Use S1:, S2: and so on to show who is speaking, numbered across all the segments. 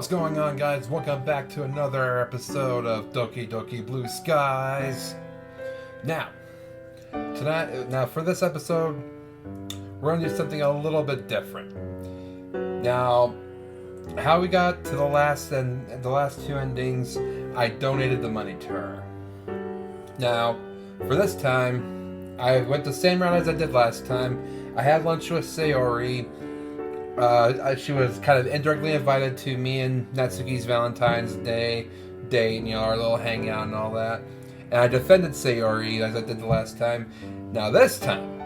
S1: What's going on, guys? Welcome back to another episode of Doki Doki Blue Skies. Now for this episode, we're going to do something a little bit different. Now, how we got to the last two endings, I donated the money to her. Now, for this time, I went the same route as I did last time. I had lunch with Sayori. She was kind of indirectly invited to me and Natsuki's Valentine's Day date, our little hangout and all that. And I defended Sayori as I did the last time. Now this time,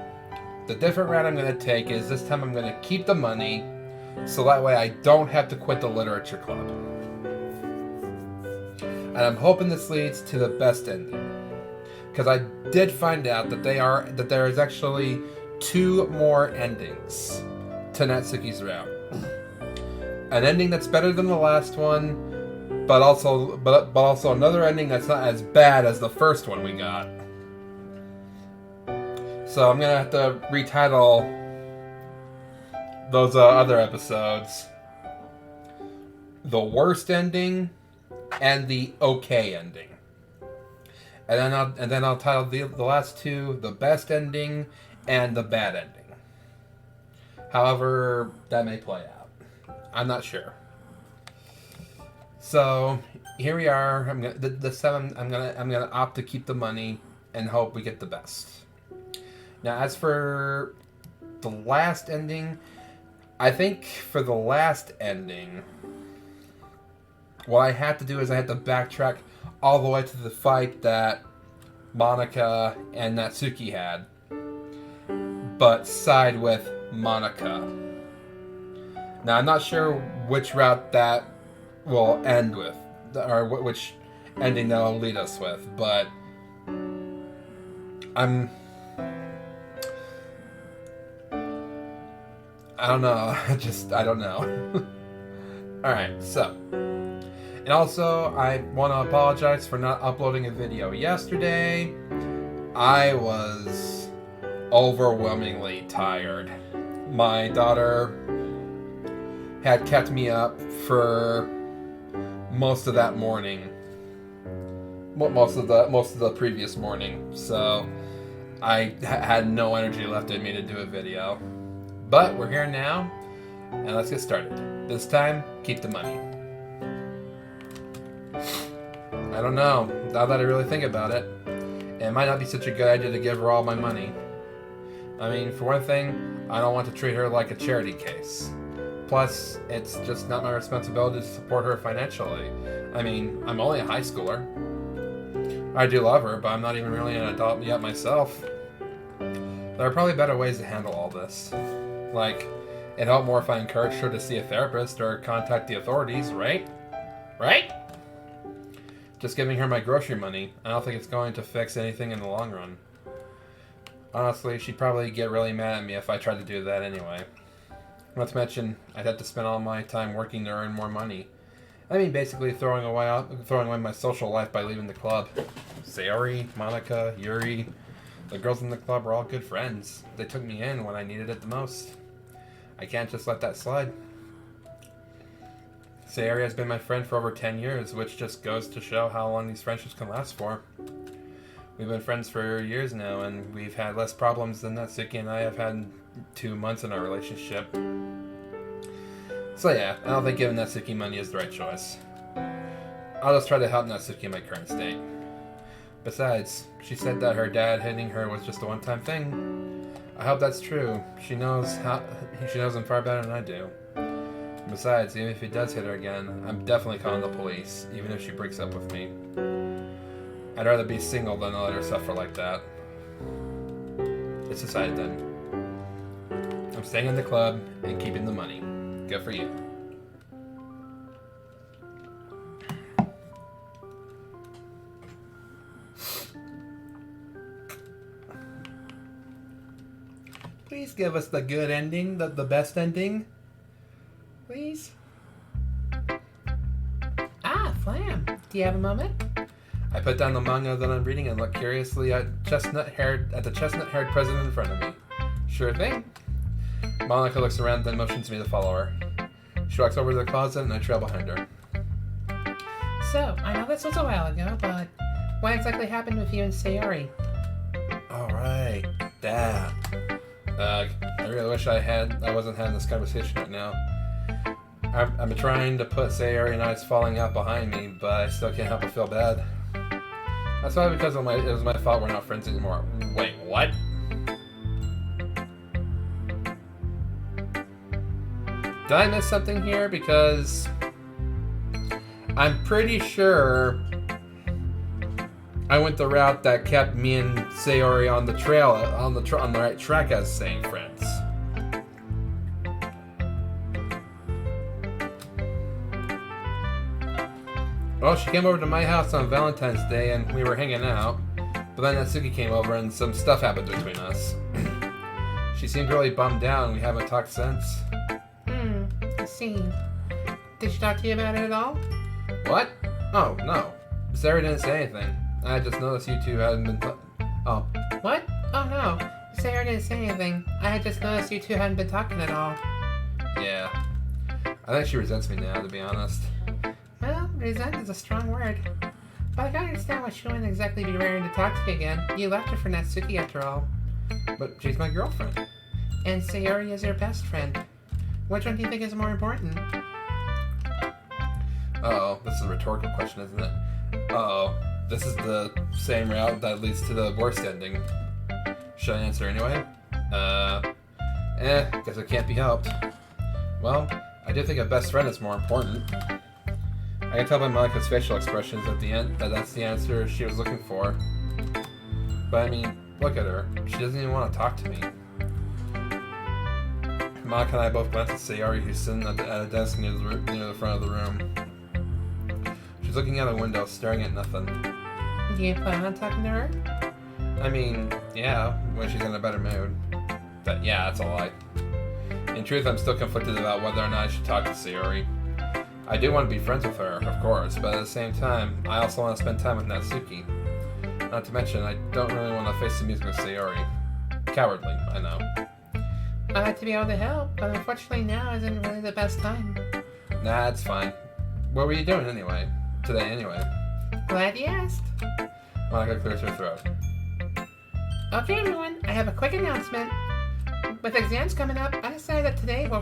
S1: the different route I'm going to take is this time I'm going to keep the money, so that way I don't have to quit the literature club. And I'm hoping this leads to the best ending. Because I did find out that there is actually 2 more endings to Natsuki's route. An ending that's better than the last one, but also another ending that's not as bad as the first one we got. So I'm gonna have to retitle those other episodes the worst ending and the okay ending, and then I'll title the last 2 the best ending and the bad ending. However that may play out, I'm not sure. So here we are. I'm gonna opt to keep the money and hope we get the best. Now, as for the last ending, I think for the last ending, what I had to do is I had to backtrack all the way to the fight that Monica and Natsuki had, but side with Monica. Now, I'm not sure which route that will end with, or which ending that will lead us with, but I don't know. I don't know. Alright, so. And also, I want to apologize for not uploading a video yesterday. I was overwhelmingly tired. My daughter had kept me up for most of that morning. Most of the previous morning. So, I had no energy left in me to do a video. But we're here now, and let's get started. This time, keep the money. I don't know. Now that I really think about it, it might not be such a good idea to give her all my money. I mean, for one thing, I don't want to treat her like a charity case. Plus, it's just not my responsibility to support her financially. I mean, I'm only a high schooler. I do love her, but I'm not even really an adult yet myself. There are probably better ways to handle all this. Like, it'd help more if I encouraged her to see a therapist or contact the authorities, right? Right? Just giving her my grocery money, I don't think it's going to fix anything in the long run. Honestly, she'd probably get really mad at me if I tried to do that anyway. Not to mention, I'd have to spend all my time working to earn more money. I mean, basically throwing away my social life by leaving the club. Sayori, Monica, Yuri, the girls in the club were all good friends. They took me in when I needed it the most. I can't just let that slide. Sayori has been my friend for over 10 years, which just goes to show how long these friendships can last for. We've been friends for years now, and we've had less problems than Natsuki and I have had 2 months in our relationship. So yeah, I don't think giving Natsuki money is the right choice. I'll just try to help Natsuki in my current state. Besides, she said that her dad hitting her was just a one-time thing. I hope that's true. She knows him far better than I do. Besides, even if he does hit her again, I'm definitely calling the police, even if she breaks up with me. I'd rather be single than let her suffer like that. It's decided then. I'm staying in the club and keeping the money. Good for you. Please give us the good ending, the best ending. Please. Ah, Flam. Do you have a moment? I put down the manga that I'm reading and look curiously at the chestnut-haired president in front of me. Sure thing. Monica looks around, then motions me to follow her. She walks over to the closet and I trail behind her.
S2: So, I know this was a while ago, but what exactly happened with you and Sayori?
S1: Alright, that. I really wish I wasn't having this conversation right now. I've been trying to put Sayori and I's falling out behind me, but I still can't help but feel bad. That's probably because it was my fault we're not friends anymore. Wait, what? Did I miss something here? Because I'm pretty sure I went the route that kept me and Sayori on the trail, on the right track as staying friends. Well, she came over to my house on Valentine's Day and we were hanging out, but then Natsuki came over and some stuff happened between us. She seemed really bummed out and we haven't talked since.
S2: I see. Did she talk to you about it at all?
S1: What? Oh, no. Sarah didn't say anything. I just noticed you two hadn't been Oh.
S2: What? Oh no. Sarah didn't say anything. I had just noticed you two hadn't been talking at all.
S1: Yeah. I think she resents me now, to be honest.
S2: Well, resent is a strong word. But I can understand why she wouldn't exactly be raring to talk to you again. You left her for Natsuki after all.
S1: But she's my girlfriend.
S2: And Sayori is your best friend. Which one do you think is more important?
S1: Uh-oh, this is a rhetorical question, isn't it? Uh-oh, this is the same route that leads to the worst ending. Should I answer anyway? Guess it can't be helped. Well, I do think a best friend is more important. I can tell by Monika's facial expressions at the end that that's the answer she was looking for. But I mean, look at her. She doesn't even want to talk to me. Monika and I both glance at Sayori, who's sitting at a desk near the front of the room. She's looking out a window, staring at nothing.
S2: Do you plan on talking to her?
S1: I mean, yeah, when she's in a better mood. But yeah, that's a lie. In truth, I'm still conflicted about whether or not I should talk to Sayori. I do want to be friends with her, of course, but at the same time, I also want to spend time with Natsuki. Not to mention, I don't really want to face the music with Sayori. Cowardly, I know.
S2: I'd like to be able to help, but unfortunately now isn't really the best time.
S1: Nah, it's fine. What were you doing today anyway?
S2: Glad you asked.
S1: Monika clears her throat.
S2: Okay everyone, I have a quick announcement. With exams coming up, I decided that today we'll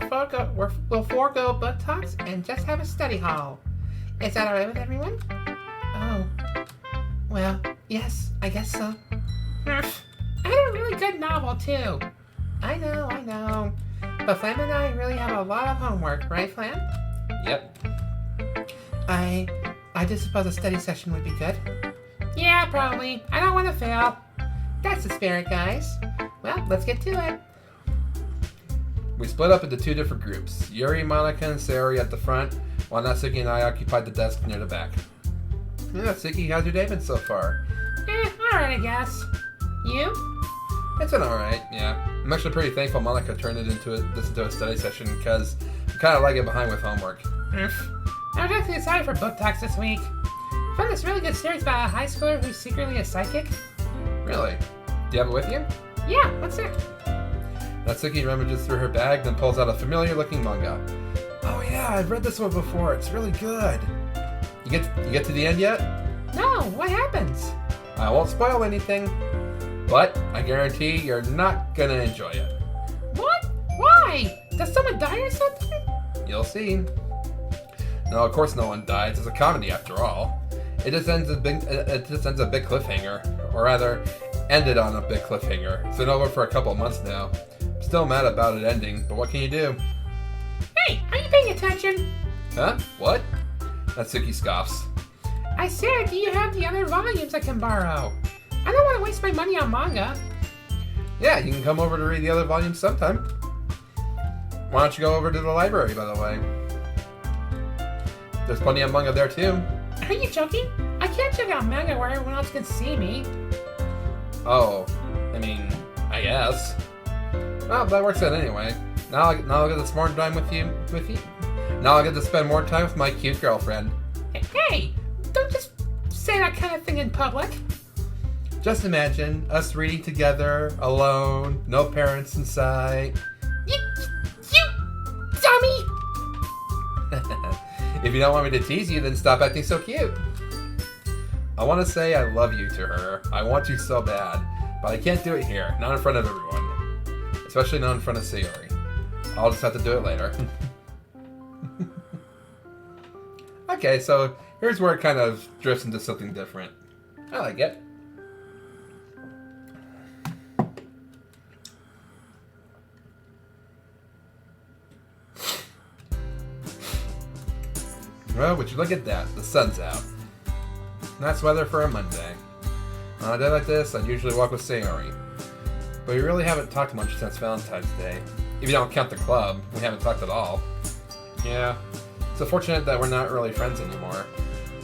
S2: forego book talks and just have a study hall. Is that alright with everyone? Oh. Well, yes, I guess so. I had a really good novel too. I know. But Flam and I really have a lot of homework, right Flam?
S1: Yep.
S2: I just suppose a study session would be good. Yeah, probably. I don't want to fail. That's the spirit, guys. Well, let's get to it.
S1: We split up into two different groups. Yuri, Monika, and Sayori at the front, while Natsuki and I occupied the desk near the back. Yeah, Natsuki, how's your day been so far?
S2: Alright, I guess. You?
S1: It's been alright, yeah. I'm actually pretty thankful Monika turned this into a study session, because I'm kind of lagging behind with homework.
S2: I was actually excited for book talks this week. I found this really good series about a high schooler who's secretly a psychic.
S1: Really? Do you have it with you?
S2: Yeah, what's it?
S1: Natsuki rummages through her bag, then pulls out a familiar-looking manga. Oh yeah, I've read this one before. It's really good. You get to the end yet?
S2: No, what happens?
S1: I won't spoil anything, but I guarantee you're not gonna enjoy it.
S2: What? Why? Does someone die or something?
S1: You'll see. No, of course no one dies. It's a comedy after all. It just ends a big cliffhanger, or rather, ended on a big cliffhanger. It's been over for a couple of months now. I'm still mad about it ending, but what can you do?
S2: Hey, are you paying attention?
S1: Huh? What? Natsuki scoffs.
S2: I said, do you have the other volumes I can borrow? I don't want to waste my money on manga.
S1: Yeah, you can come over to read the other volumes sometime. Why don't you go over to the library, by the way? There's plenty of manga there, too.
S2: Are you joking? I can't check out manga where everyone else can see me.
S1: Oh, I mean, I guess. Well, that works out anyway. Now I'll get to spend more time with you. Now I'll get to spend more time with my cute girlfriend.
S2: Hey, don't just say that kind of thing in public.
S1: Just imagine us reading together, alone, no parents in sight.
S2: You dummy!
S1: If you don't want me to tease you, then stop acting so cute. I want to say I love you to her. I want to so bad. But I can't do it here. Not in front of everyone. Especially not in front of Sayori. I'll just have to do it later. Okay, so here's where it kind of drifts into something different. I like it. Well, would you look at that? The sun's out. Nice weather for a Monday. On a day like this, I'd usually walk with Sayori. But we really haven't talked much since Valentine's Day. If you don't count the club, we haven't talked at all. Yeah, it's unfortunate that we're not really friends anymore.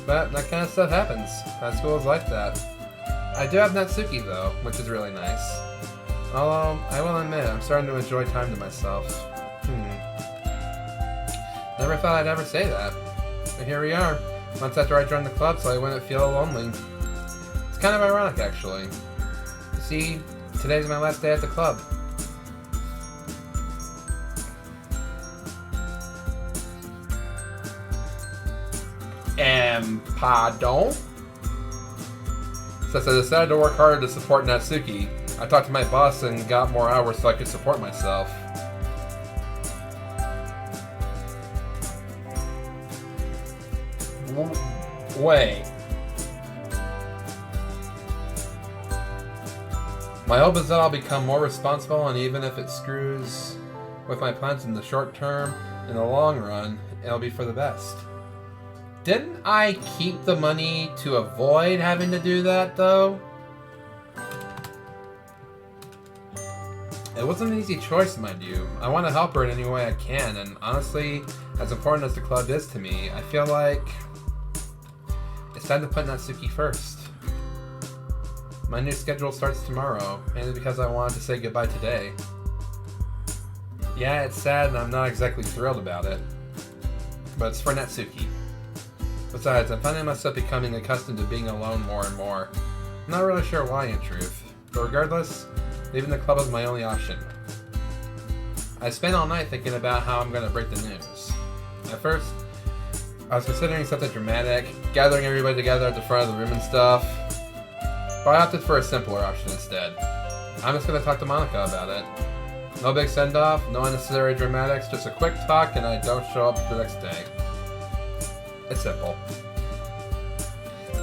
S1: But that kind of stuff happens. High school is like that. I do have Natsuki though, which is really nice. Although, I will admit, I'm starting to enjoy time to myself. Never thought I'd ever say that. But here we are, months after I joined the club, so I wouldn't feel lonely. It's kind of ironic, actually. You see, today's my last day at the club. Pardon? Since I decided to work harder to support Natsuki, I talked to my boss and got more hours so I could support myself. Wait. My hope is that I'll become more responsible, and even if it screws with my plans in the short term, in the long run, it'll be for the best. Didn't I keep the money to avoid having to do that, though? It wasn't an easy choice, mind you. I want to help her in any way I can, and honestly, as important as the club is to me, I feel like it's time to put Natsuki first. My new schedule starts tomorrow, mainly because I wanted to say goodbye today. Yeah, it's sad and I'm not exactly thrilled about it, but it's for Natsuki. Besides, I'm finding myself becoming accustomed to being alone more and more. I'm not really sure why, in truth, but regardless, leaving the club was my only option. I spent all night thinking about how I'm going to break the news. At first, I was considering something dramatic, gathering everybody together at the front of the room and stuff, but I opted for a simpler option instead. I'm just going to talk to Monica about it. No big send-off, no unnecessary dramatics, just a quick talk and I don't show up the next day. It's simple.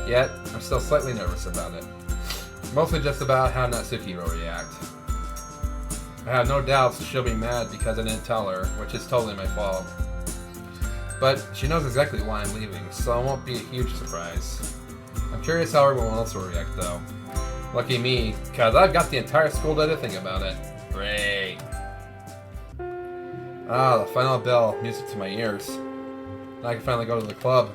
S1: Yet, I'm still slightly nervous about it. Mostly just about how Natsuki will react. I have no doubts she'll be mad because I didn't tell her, which is totally my fault. But she knows exactly why I'm leaving, so it won't be a huge surprise. I'm curious how everyone else will react though. Lucky me, cause I've got the entire school day to think about it. Great. Ah, the final bell, music to my ears. Now I can finally go to the club.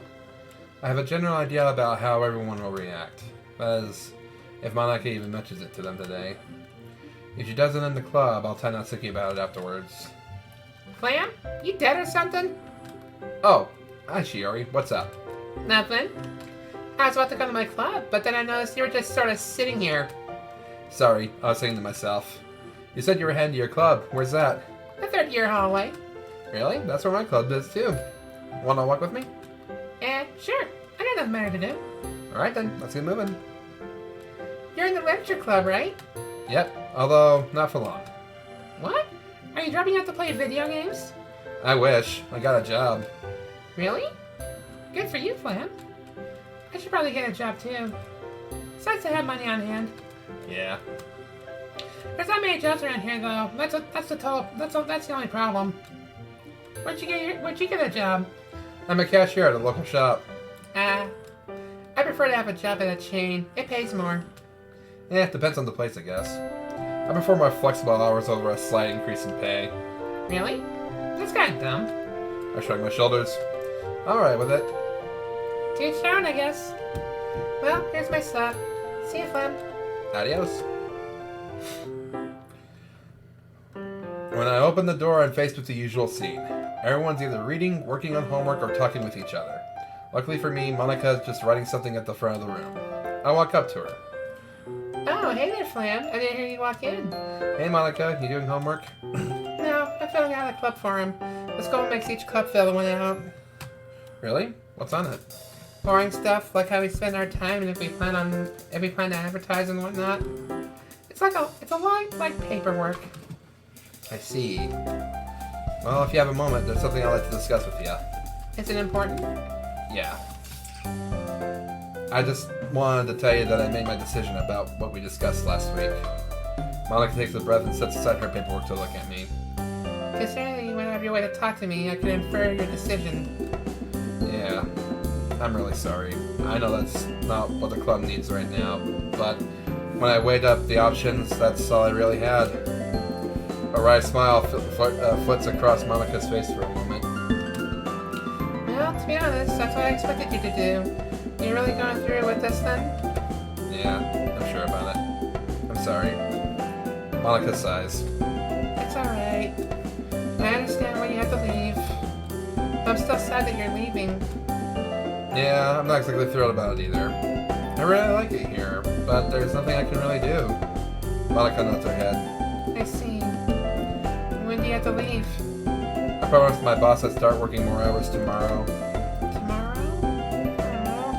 S1: I have a general idea about how everyone will react. That is, if Monica even mentions it to them today. If she doesn't in the club, I'll tell Natsuki about it afterwards.
S2: Flam, you dead or something?
S1: Oh, hi Shiori, what's up?
S2: Nothing. I was about to go to my club, but then I noticed you were just sort of sitting here.
S1: Sorry, I was thinking to myself. You said you were heading to your club. Where's that?
S2: The third year hallway.
S1: Really? That's where my club is too. Wanna walk with me?
S2: Sure. I got nothing better to do.
S1: Alright then, let's get moving.
S2: You're in the lecture club, right?
S1: Yep, although not for long.
S2: What? Are you dropping out to play video games?
S1: I wish. I got a job.
S2: Really? Good for you, Flam. I should probably get a job too. Besides, I have money on hand.
S1: Yeah.
S2: There's not many jobs around here, though. That's the only problem. Where'd you get a job?
S1: I'm a cashier at a local shop.
S2: I prefer to have a job at a chain. It pays more.
S1: Yeah, it depends on the place, I guess. I prefer more flexible hours over a slight increase in pay.
S2: Really? That's kind of dumb.
S1: I shrug my shoulders. I'm alright with it.
S2: To each their own, I guess. Well, here's my stuff. See you, Flam.
S1: Adios. When I open the door, I'm faced with the usual scene. Everyone's either reading, working on homework, or talking with each other. Luckily for me, Monica's just writing something at the front of the room. I walk up to her.
S2: Oh, hey there, Flam. I didn't hear you walk in.
S1: Hey, Monica, you doing homework?
S2: No, I'm filling out a club for him. The school makes each club fill one out.
S1: Really? What's on it?
S2: Boring stuff like how we spend our time and if we plan to advertise and whatnot. It's a lot like paperwork.
S1: I see. Well, if you have a moment, there's something I'd like to discuss with you.
S2: Is it important?
S1: Yeah. I just wanted to tell you that I made my decision about what we discussed last week. Monica takes a breath and sets aside her paperwork to look at me.
S2: Considering you went out of your way to talk to me, I could infer your decision.
S1: Yeah. I'm really sorry. I know that's not what the club needs right now, but when I weighed up the options, that's all I really had. A wry smile flits across Monica's face for a moment.
S2: Well, to be honest, that's what I expected you to do. You really going through it with this then?
S1: Yeah, I'm sure about it. I'm sorry. Monica sighs.
S2: It's alright. I understand why you have to leave. I'm still sad that you're leaving.
S1: Yeah, I'm not exactly thrilled about it either. I really like it here, but there's nothing I can really do. Monica nods her head.
S2: I see. When do you have to leave?
S1: I promised my boss I'd start working more hours tomorrow.
S2: Tomorrow? Oh.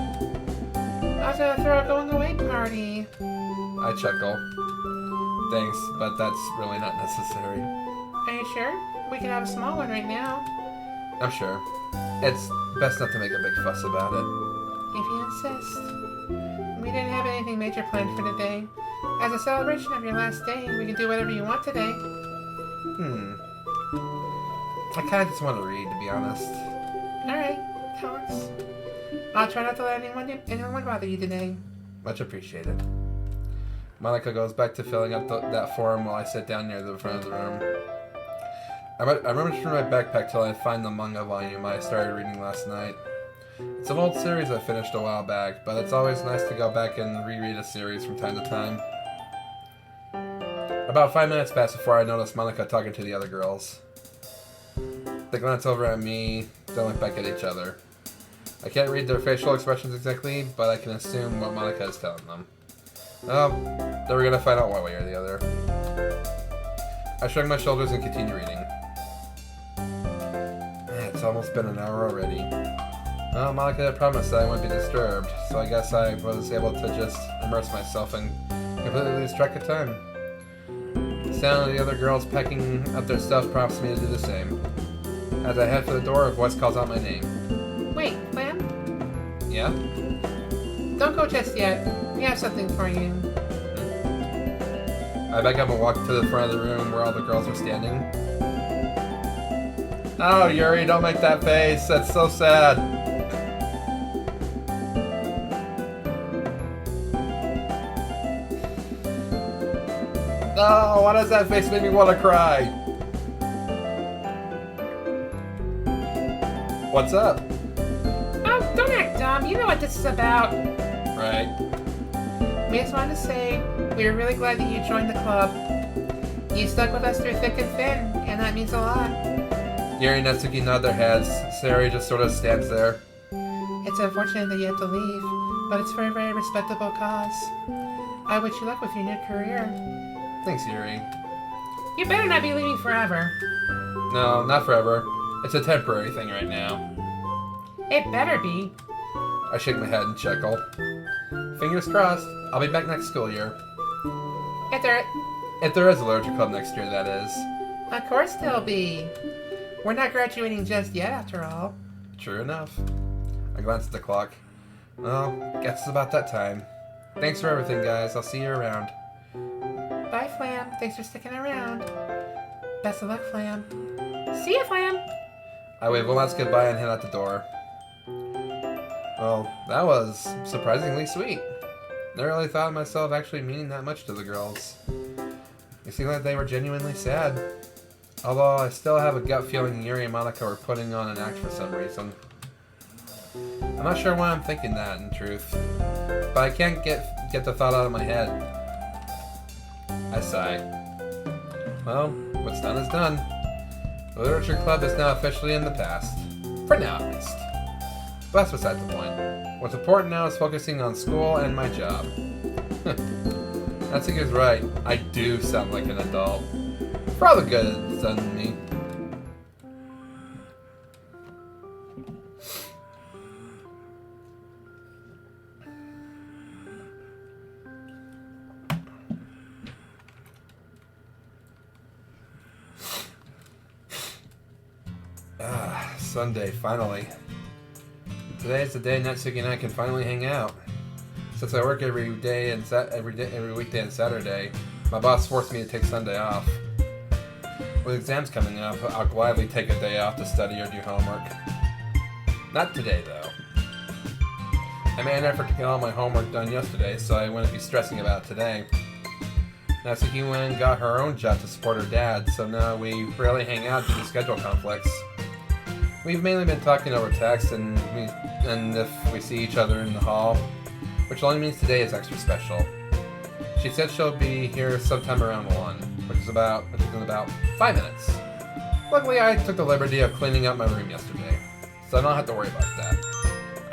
S2: I was gonna throw a going away party.
S1: I chuckle. Thanks, but that's really not necessary.
S2: Are you sure? We can have a small one right now.
S1: I'm sure. It's best not to make a big fuss about it.
S2: If you insist. We didn't have anything major planned for today. As a celebration of your last day, we can do whatever you want today.
S1: I kinda just want to read, to be honest.
S2: Alright, that works. I'll try not to let anyone bother you today.
S1: Much appreciated. Monica goes back to filling out that form while I sit down near the front of the room. I rummage through my backpack till I find the manga volume I started reading last night. It's an old series I finished a while back, but it's always nice to go back and reread a series from time to time. About 5 minutes pass before I notice Monica talking to the other girls. They glance over at me, then look back at each other. I can't read their facial expressions exactly, but I can assume what Monica is telling them. Oh, they were gonna find out one way or the other. I shrug my shoulders and continue reading. It's almost been an hour already. Well, Monica had promised that I wouldn't be disturbed, so I guess I was able to just immerse myself and completely lose track of time. The sound of the other girls packing up their stuff prompts me to do the same. As I head for the door, a voice calls out my name.
S2: Wait, Flam?
S1: Yeah?
S2: Don't go just yet. We have something for you.
S1: I back up and walk to the front of the room where all the girls are standing. Oh, Yuri, don't make that face. That's so sad. No, why does that face make me want to cry? What's up?
S2: Oh, don't act dumb. You know what this is about.
S1: Right.
S2: We just wanted to say we were really glad that you joined the club. You stuck with us through thick and thin, and that means a lot.
S1: Yuri and Natsuki nod their heads. Sari just sort of stands there.
S2: It's unfortunate that you have to leave, but it's for a very respectable cause. I wish you luck with your new career.
S1: Thanks, Yuri.
S2: You better not be leaving forever.
S1: No, not forever. It's a temporary thing right now.
S2: It better be.
S1: I shake my head and chuckle. Fingers crossed. I'll be back next school year. If there is a literature club next year, that is.
S2: Of course there'll be. We're not graduating just yet, after all.
S1: True enough. I glance at the clock. Well, guess it's about that time. Thanks for everything, guys. I'll see you around.
S2: Bye, Flam. Thanks for sticking around. Best of luck, Flam. See ya, Flam.
S1: I wave one last goodbye and head out the door. Well, that was surprisingly sweet. Never really thought of myself actually meaning that much to the girls. It seemed like they were genuinely sad. Although I still have a gut feeling Yuri and Monica were putting on an act for some reason. I'm not sure why I'm thinking that, in truth. But I can't get the thought out of my head. I sigh. Well, what's done is done. The literature club is now officially in the past. For now, at least. But that's beside the point. What's important now is focusing on school and my job. Natsuki's right. I do sound like an adult. For all the good it's done to me. Sunday, finally. Today is the day Natsuki and I can finally hang out. Since I work every weekday and Saturday, my boss forced me to take Sunday off. With exams coming up, I'll gladly take a day off to study or do homework. Not today, though. I made an effort to get all my homework done yesterday, so I wouldn't be stressing about it today. Natsuki went and got her own job to support her dad, so now we rarely hang out due to schedule conflicts. We've mainly been talking over text, and if we see each other in the hall, which only means today is extra special. She said she'll be here sometime around 1, which is in about 5 minutes. Luckily, I took the liberty of cleaning up my room yesterday, so I don't have to worry about that.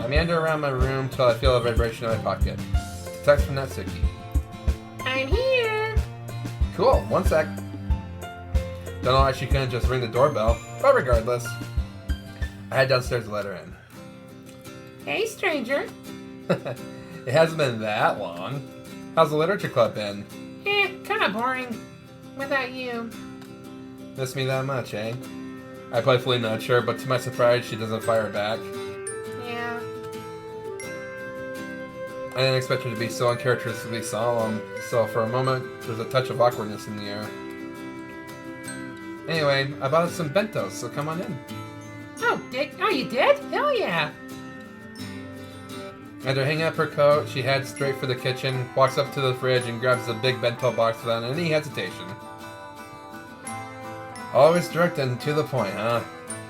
S1: I meander around my room till I feel a vibration in my pocket. Text from Natsuki.
S2: I'm here.
S1: Cool, 1 sec. Don't know why she couldn't just ring the doorbell, but regardless, I head downstairs to let her in.
S2: Hey, stranger.
S1: It hasn't been that long. How's the literature club been?
S2: Kinda boring. Without you.
S1: Miss me that much, eh? I playfully nudge her, but to my surprise, she doesn't fire back.
S2: Yeah.
S1: I didn't expect her to be so uncharacteristically solemn, so for a moment, there's a touch of awkwardness in the air. Anyway, I bought us some bentos, so come on in.
S2: Oh, you did? Hell yeah.
S1: After hanging up her coat, she heads straight for the kitchen, walks up to the fridge, and grabs a big bento box without any hesitation. Always direct and to the point, huh?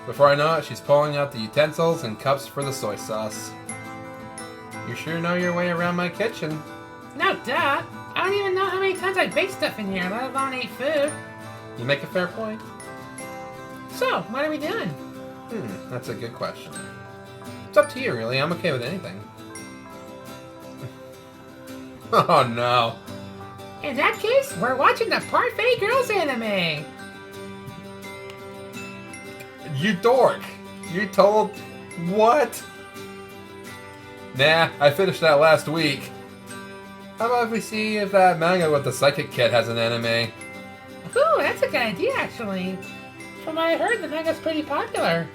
S1: Before I know it, she's pulling out the utensils and cups for the soy sauce. You sure know your way around my kitchen.
S2: No, duh. I don't even know how many times I baked stuff in here, let alone ate food.
S1: You make a fair point.
S2: So, what are we doing?
S1: That's a good question. It's up to you, really. I'm okay with anything. Oh, no.
S2: In that case, we're watching the Parfait Girls anime.
S1: You dork. You told... What? Nah, I finished that last week. How about if we see if that manga with the psychic kid has an anime?
S2: Ooh, that's a good idea, actually. From what I heard, the manga's pretty popular.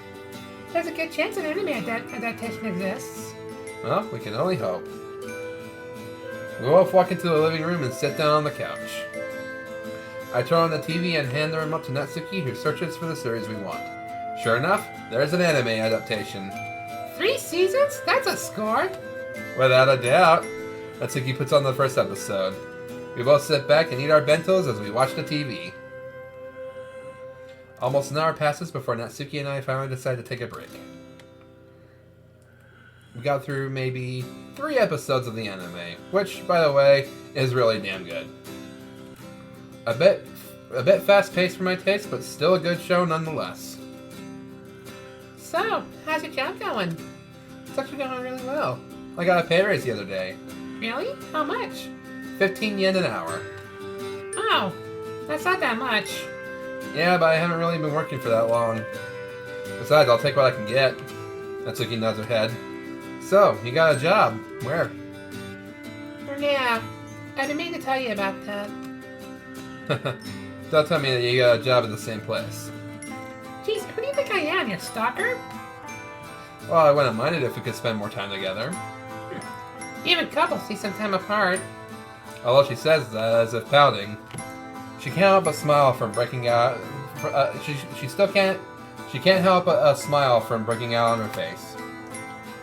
S2: There's a good chance an anime adaptation exists.
S1: Well, we can only hope. We both walk into the living room and sit down on the couch. I turn on the TV and hand the remote to Natsuki, who searches for the series we want. Sure enough, there's an anime adaptation.
S2: 3 seasons? That's a score.
S1: Without a doubt. Natsuki puts on the first episode. We both sit back and eat our bentos as we watch the TV. Almost an hour passes before Natsuki and I finally decide to take a break. We got through maybe 3 episodes of the anime, which, by the way, is really damn good. A bit fast-paced for my taste, but still a good show nonetheless.
S2: So, how's your job going?
S1: It's actually going really well. I got a pay raise the other day.
S2: Really? How much?
S1: 15 yen an hour.
S2: Oh, that's not that much.
S1: Yeah, but I haven't really been working for that long. Besides, I'll take what I can get. Natsuki nods her head. So, you got a job. Where?
S2: Yeah, I've been meaning to tell you about that.
S1: Don't tell me that you got a job at the same place.
S2: Jeez, who do you think I am, your stalker?
S1: Well, I wouldn't mind it if we could spend more time together.
S2: Even couples see some time apart.
S1: Although she says that as if pouting, she can't help but smile from breaking out. She can't help a smile from breaking out on her face.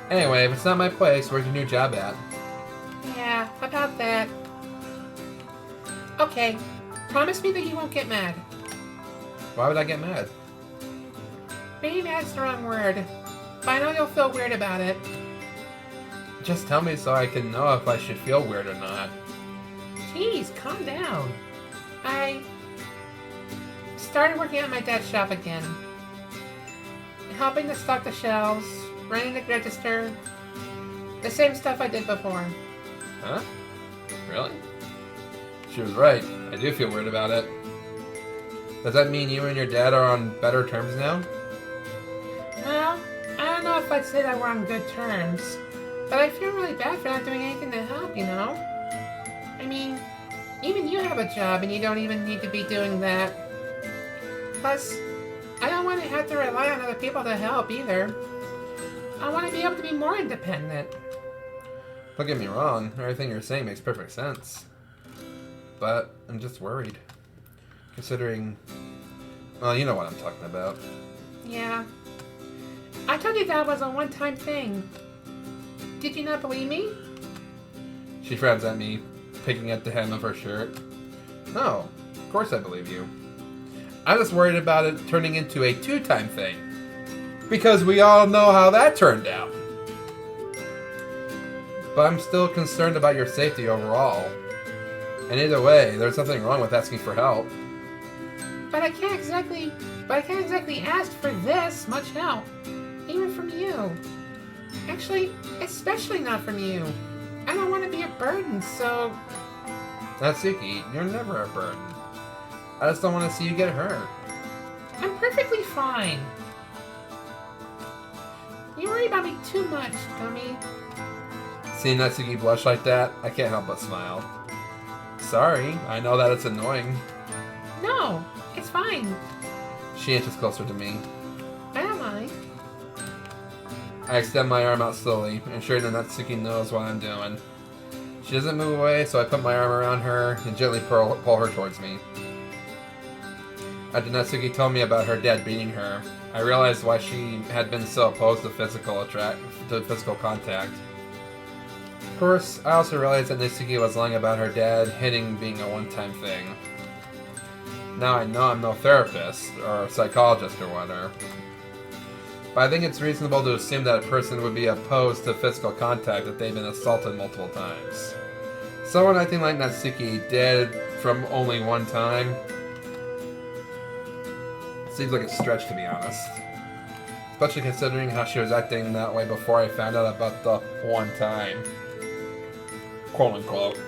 S1: Anyway, if it's not my place, where's your new job at?
S2: Yeah, about that. Okay, promise me that you won't get mad.
S1: Why would I get mad?
S2: Maybe mad's the wrong word, but I know you'll feel weird about it.
S1: Just tell me so I can know if I should feel weird or not.
S2: Jeez, calm down. I started working at my dad's shop again. Helping to stock the shelves, running the register. The same stuff I did before.
S1: Huh? Really? She was right. I do feel weird about it. Does that mean you and your dad are on better terms now?
S2: Well, I don't know if I'd say that we're on good terms. But I feel really bad for not doing anything to help, you know? I mean, even you have a job and you don't even need to be doing that. Plus, I don't want to have to rely on other people to help either. I want to be able to be more independent.
S1: Don't get me wrong, everything you're saying makes perfect sense. But I'm just worried. Considering... Well, you know what I'm talking about.
S2: Yeah. I told you that was a one-time thing. Did you not believe me?
S1: She frowns at me, picking at the hem of her shirt. No, of course I believe you. I'm just worried about it turning into a two-time thing. Because we all know how that turned out. But I'm still concerned about your safety overall. And either way, there's nothing wrong with asking for help.
S2: But I can't exactly ask for this much help. Even from you. Actually, especially not from you. I don't want to be a burden, so...
S1: Natsuki, you're never a burden. I just don't want to see you get hurt.
S2: I'm perfectly fine. You worry about me too much, dummy.
S1: Seeing Natsuki blush like that, I can't help but smile. Sorry, I know that it's annoying.
S2: No, it's fine.
S1: She inches closer to me.
S2: I don't mind.
S1: I extend my arm out slowly, ensuring that Natsuki knows what I'm doing. She doesn't move away, so I put my arm around her and gently pull her towards me. After Natsuki told me about her dad beating her, I realized why she had been so opposed to physical contact. Of course, I also realized that Natsuki was lying about her dad hitting being a one-time thing. Now I know I'm no therapist, or psychologist, or whatever. But I think it's reasonable to assume that a person would be opposed to physical contact if they've been assaulted multiple times. Someone acting like Natsuki did from only one time seems like a stretch, to be honest. Especially considering how she was acting that way before I found out about the one time. Quote unquote.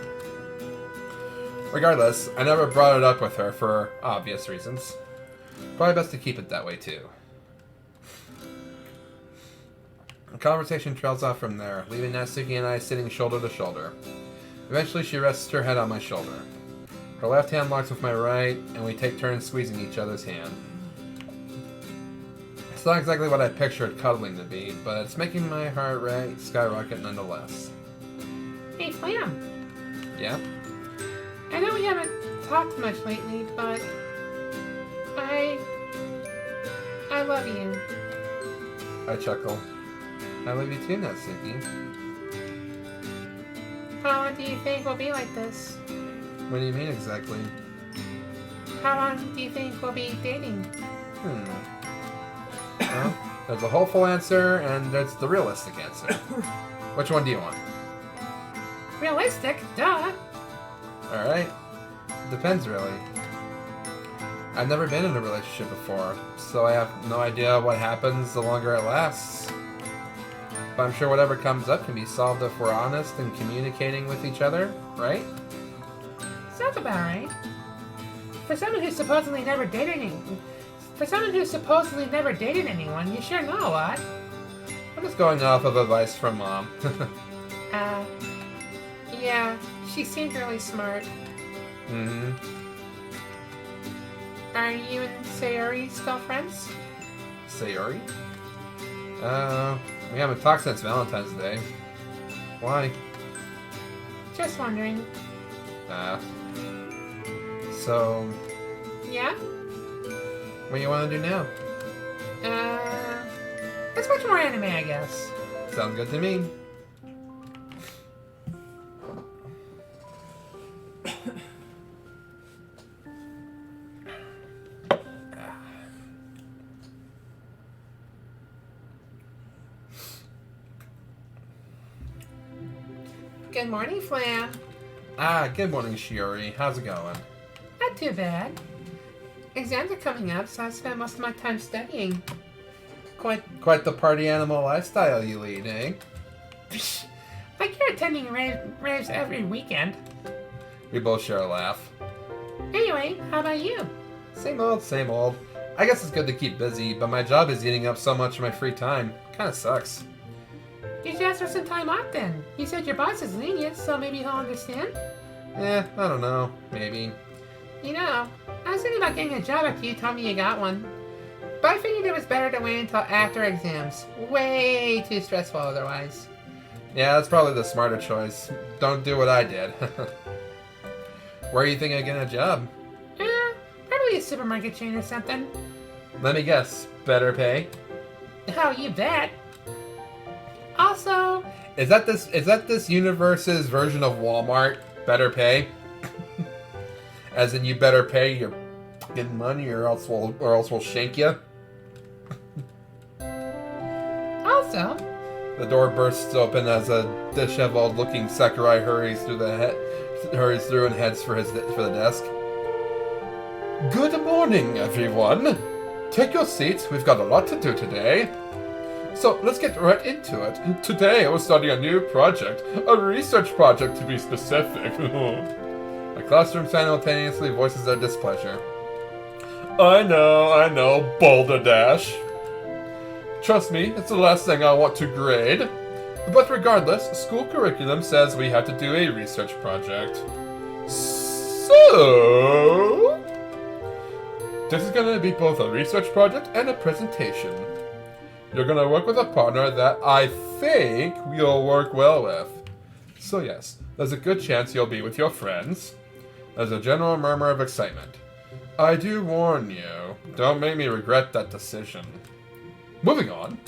S1: Regardless, I never brought it up with her for obvious reasons. Probably best to keep it that way too. The conversation trails off from there, leaving Natsuki and I sitting shoulder to shoulder. Eventually she rests her head on my shoulder. Her left hand locks with my right, and we take turns squeezing each other's hand. It's not exactly what I pictured cuddling to be, but it's making my heart rate skyrocket nonetheless.
S2: Hey, Flam.
S1: Yeah?
S2: I know we haven't talked much lately, but I love you.
S1: I chuckle. I love you too, Natsuki.
S2: How long do you think we'll be like this?
S1: What do you mean exactly?
S2: How long do you think we'll be dating?
S1: Well, there's a hopeful answer, and there's the realistic answer. Which one do you want?
S2: Realistic? Duh!
S1: Alright. Depends, really. I've never been in a relationship before, so I have no idea what happens the longer it lasts. But I'm sure whatever comes up can be solved if we're honest and communicating with each other, right?
S2: Sounds about right. For someone who supposedly never dated anyone, you sure know a lot.
S1: I'm just going off of advice from Mom.
S2: Yeah, she seemed really smart.
S1: Mm-hmm.
S2: Are you and Sayori still friends?
S1: Sayori? We haven't talked since Valentine's Day. Why?
S2: Just wondering.
S1: So...
S2: Yeah?
S1: What do you want to do now?
S2: Let's watch more anime, I guess.
S1: Sounds good to me.
S2: Good morning, Flam.
S1: Good morning, Shiori. How's it going?
S2: Not too bad. Exams are coming up, so I spend most of my time studying.
S1: Quite the party animal lifestyle you lead, eh?
S2: Like you're attending raves every weekend.
S1: We both share a laugh.
S2: Anyway, how about you?
S1: Same old, same old. I guess it's good to keep busy, but my job is eating up so much of my free time. Kinda sucks.
S2: You should ask for some time off then. You said your boss is lenient, so maybe he'll understand?
S1: I don't know. Maybe.
S2: You know, I was thinking about getting a job after you told me you got one. But I figured it was better to wait until after exams. Way too stressful otherwise.
S1: Yeah, that's probably the smarter choice. Don't do what I did. Where are you thinking of getting a job?
S2: Probably a supermarket chain or something.
S1: Let me guess. Better pay?
S2: Oh, you bet. Also...
S1: Is that this universe's version of Walmart? Better pay? As in you better pay your fucking money or else we'll shank you?
S2: Also...
S1: The door bursts open as a disheveled-looking Sakurai hurries through and heads for the desk. Good morning, everyone. Take your seats. We've got a lot to do today. So let's get right into it. Today we're starting a new project, a research project to be specific. The classroom simultaneously voices their displeasure. I know, Boulder Dash. Trust me, it's the last thing I want to grade. But regardless, school curriculum says we have to do a research project. So... this is going to be both a research project and a presentation. You're going to work with a partner that I think you'll work well with. So yes, there's a good chance you'll be with your friends. There's a general murmur of excitement. I do warn you, don't make me regret that decision. Moving on.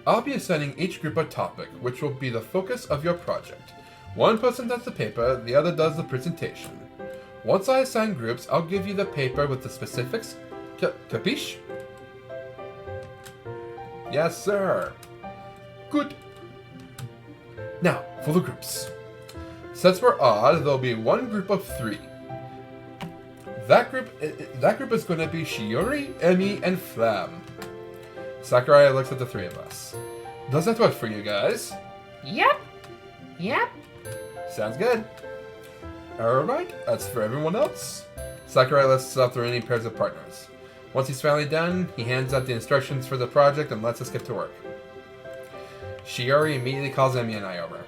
S1: I'll be assigning each group a topic, which will be the focus of your project. One person does the paper, the other does the presentation. Once I assign groups, I'll give you the paper with the specifics. Capiche? Yes, sir. Good. Now, for the groups. Since we're odd, there'll be one group of 3. That group is going to be Shiori, Emi, and Flam. Sakurai looks at the 3 of us. Does that work for you guys?
S2: Yep.
S1: Sounds good. Alright, as for everyone else, Sakurai lists up the remaining pairs of partners. Once he's finally done, he hands out the instructions for the project and lets us get to work. Shiori immediately calls Emi and I over.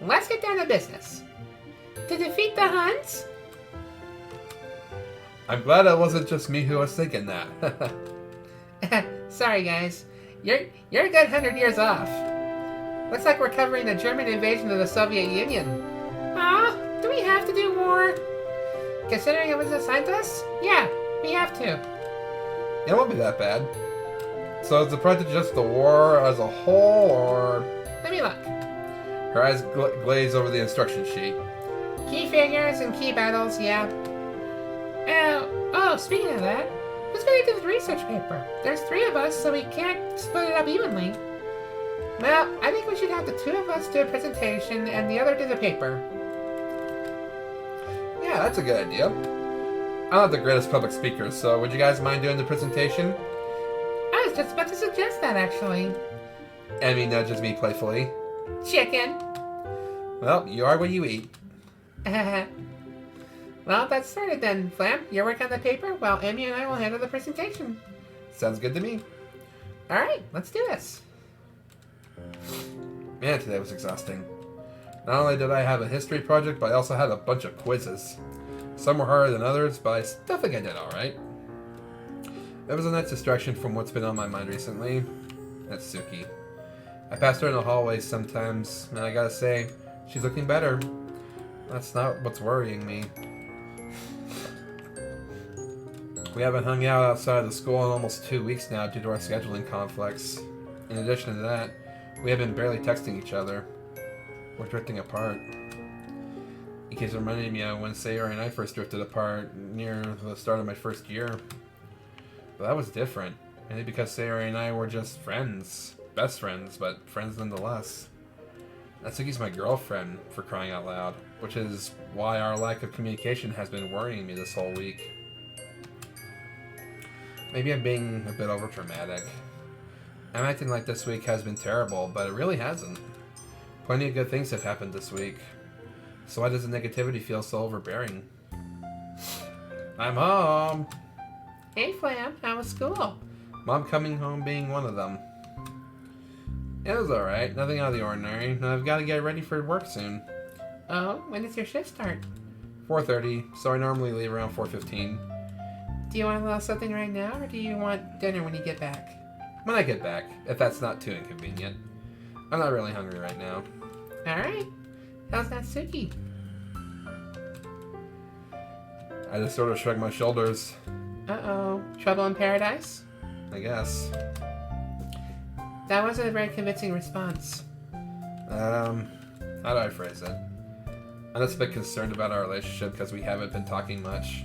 S2: Let's get down to business. To defeat the Huns?
S1: I'm glad it wasn't just me who was thinking that.
S2: Sorry, guys. You're a good 100 years off. Looks like we're covering the German invasion of the Soviet Union. Do we have to do more? Considering it was assigned to us? Yeah, we have to.
S1: It won't be that bad. So is the project just the war as a whole, or...?
S2: Let me look.
S1: Her eyes glaze over the instruction sheet.
S2: Key figures and key battles, yeah. Speaking of that, who's going to do the research paper? There's 3 of us, so we can't split it up evenly. Well, I think we should have the 2 of us do a presentation and the other do the paper.
S1: Yeah, that's a good idea. I'm not the greatest public speaker, so would you guys mind doing the presentation?
S2: I was just about to suggest that, actually.
S1: Emi nudges me playfully.
S2: Chicken.
S1: Well, you are what you eat.
S2: Well, that's started then, Flam. You work on the paper while Emi and I will handle the presentation.
S1: Sounds good to me.
S2: Alright, let's do this.
S1: Man, today was exhausting. Not only did I have a history project, but I also had a bunch of quizzes. Some were harder than others, but I still think I did alright. It was a nice distraction from what's been on my mind recently. Natsuki. I pass her in the hallways sometimes, and I gotta say, she's looking better. That's not what's worrying me. We haven't hung out outside of the school in almost 2 weeks now due to our scheduling conflicts. In addition to that, we have been barely texting each other. We're drifting apart. It keeps reminding me of when Sayori and I first drifted apart near the start of my first year. But that was different. Mainly because Sayori and I were just friends. Best friends, but friends nonetheless. Natsuki's my girlfriend, for crying out loud. Which is why our lack of communication has been worrying me this whole week. Maybe I'm being a bit overdramatic. I'm acting like this week has been terrible, but it really hasn't. Plenty of good things have happened this week. So why does the negativity feel so overbearing? I'm home!
S2: Hey, Flam, how was school?
S1: Mom coming home being one of them. It was alright, nothing out of the ordinary, and I've got to get ready for work soon.
S2: Oh, when does your shift start?
S1: 4:30, so I normally leave around 4:15.
S2: Do you want a little something right now, or do you want dinner when you get back?
S1: When I get back, if that's not too inconvenient. I'm not really hungry right now.
S2: Alright. How's Natsuki?
S1: I just sort of shrug my shoulders.
S2: Uh-oh. Trouble in paradise?
S1: I guess.
S2: That wasn't a very convincing response.
S1: How do I phrase it? I'm just a bit concerned about our relationship because we haven't been talking much.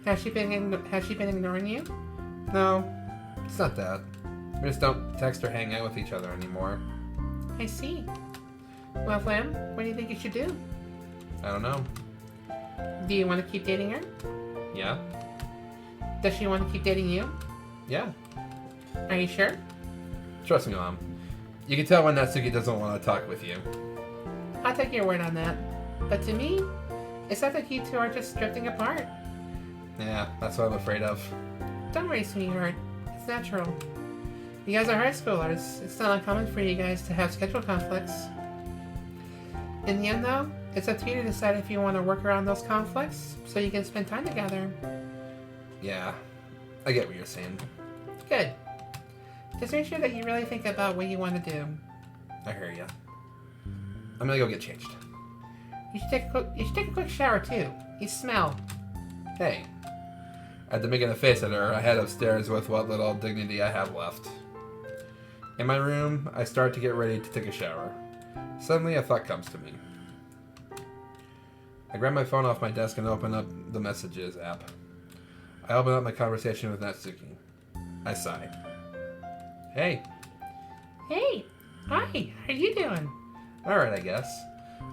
S2: Has she been ignoring you?
S1: No, it's not that. We just don't text or hang out with each other anymore.
S2: I see. Well, Flam, what do you think you should do?
S1: I don't know.
S2: Do you want to keep dating her?
S1: Yeah?
S2: Does she want to keep dating you?
S1: Yeah.
S2: Are you sure?
S1: Trust me, Mom. You can tell when Natsuki doesn't want to talk with you.
S2: I'll take your word on that. But to me, it sounds like you two are just drifting apart.
S1: Yeah, that's what I'm afraid of.
S2: Don't worry, sweetheart. It's natural. You guys are high schoolers. It's not uncommon for you guys to have schedule conflicts. In the end, though, it's up to you to decide if you want to work around those conflicts so you can spend time together.
S1: Yeah, I get what you're saying.
S2: Good. Just make sure that you really think about what you want to do.
S1: I hear ya. I'm gonna go get changed.
S2: You should take a quick shower, too. You smell.
S1: Hey. After making a face at her, I head upstairs with what little dignity I have left. In my room, I start to get ready to take a shower. Suddenly, a thought comes to me. I grab my phone off my desk and open up the Messages app. I open up my conversation with Natsuki. I sigh. Hey.
S2: Hey. Hi. How you doing?
S1: Alright, I guess.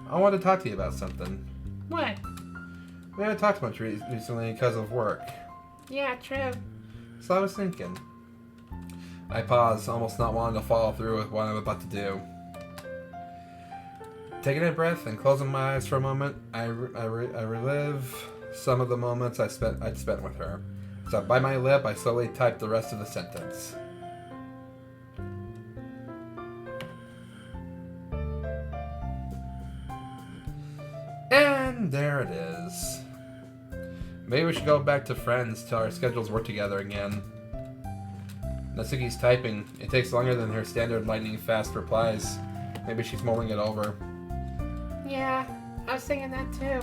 S1: I want to talk to you about something.
S2: What?
S1: We haven't talked much recently because of work.
S2: Yeah, true.
S1: So I was thinking. I pause, almost not wanting to follow through with what I'm about to do. Taking a breath and closing my eyes for a moment, I relive some of the moments I'd spent with her. So by my lip, I slowly type the rest of the sentence. And there it is. Maybe we should go back to friends till our schedules work together again. Natsuki's typing. It takes longer than her standard lightning fast replies. Maybe she's mulling it over.
S2: Yeah, I was thinking that too.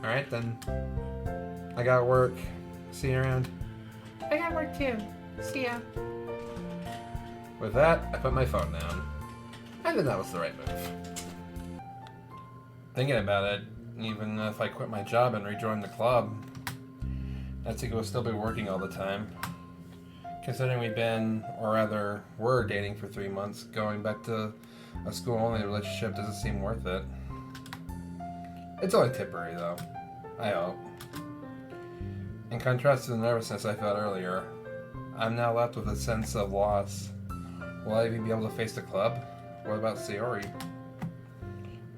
S1: Alright then. I got work. See you around.
S2: I got work too. See ya.
S1: With that, I put my phone down. I think that was the right move. Thinking about it, even if I quit my job and rejoin the club, Natsuki will still be working all the time. Considering we've been, or rather, were dating for 3 months, going back to a school-only relationship doesn't seem worth it. It's only temporary, though. I hope. In contrast to the nervousness I felt earlier, I'm now left with a sense of loss. Will I even be able to face the club? What about Sayori?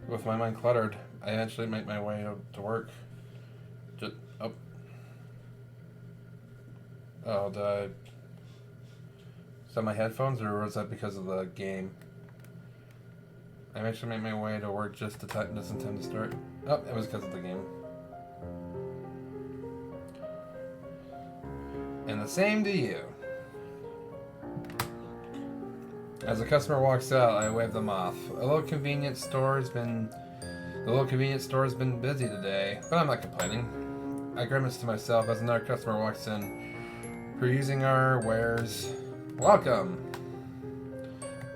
S1: With my mind cluttered, I eventually make my way to work. Is that my headphones, or was that because of the game? I eventually make my way to work just in time to start. Oh, it was because of the game. And the same to you. As a customer walks out, I wave them off. The little convenience store has been busy today, but I'm not complaining. I grimace to myself as another customer walks in, perusing our wares. Welcome!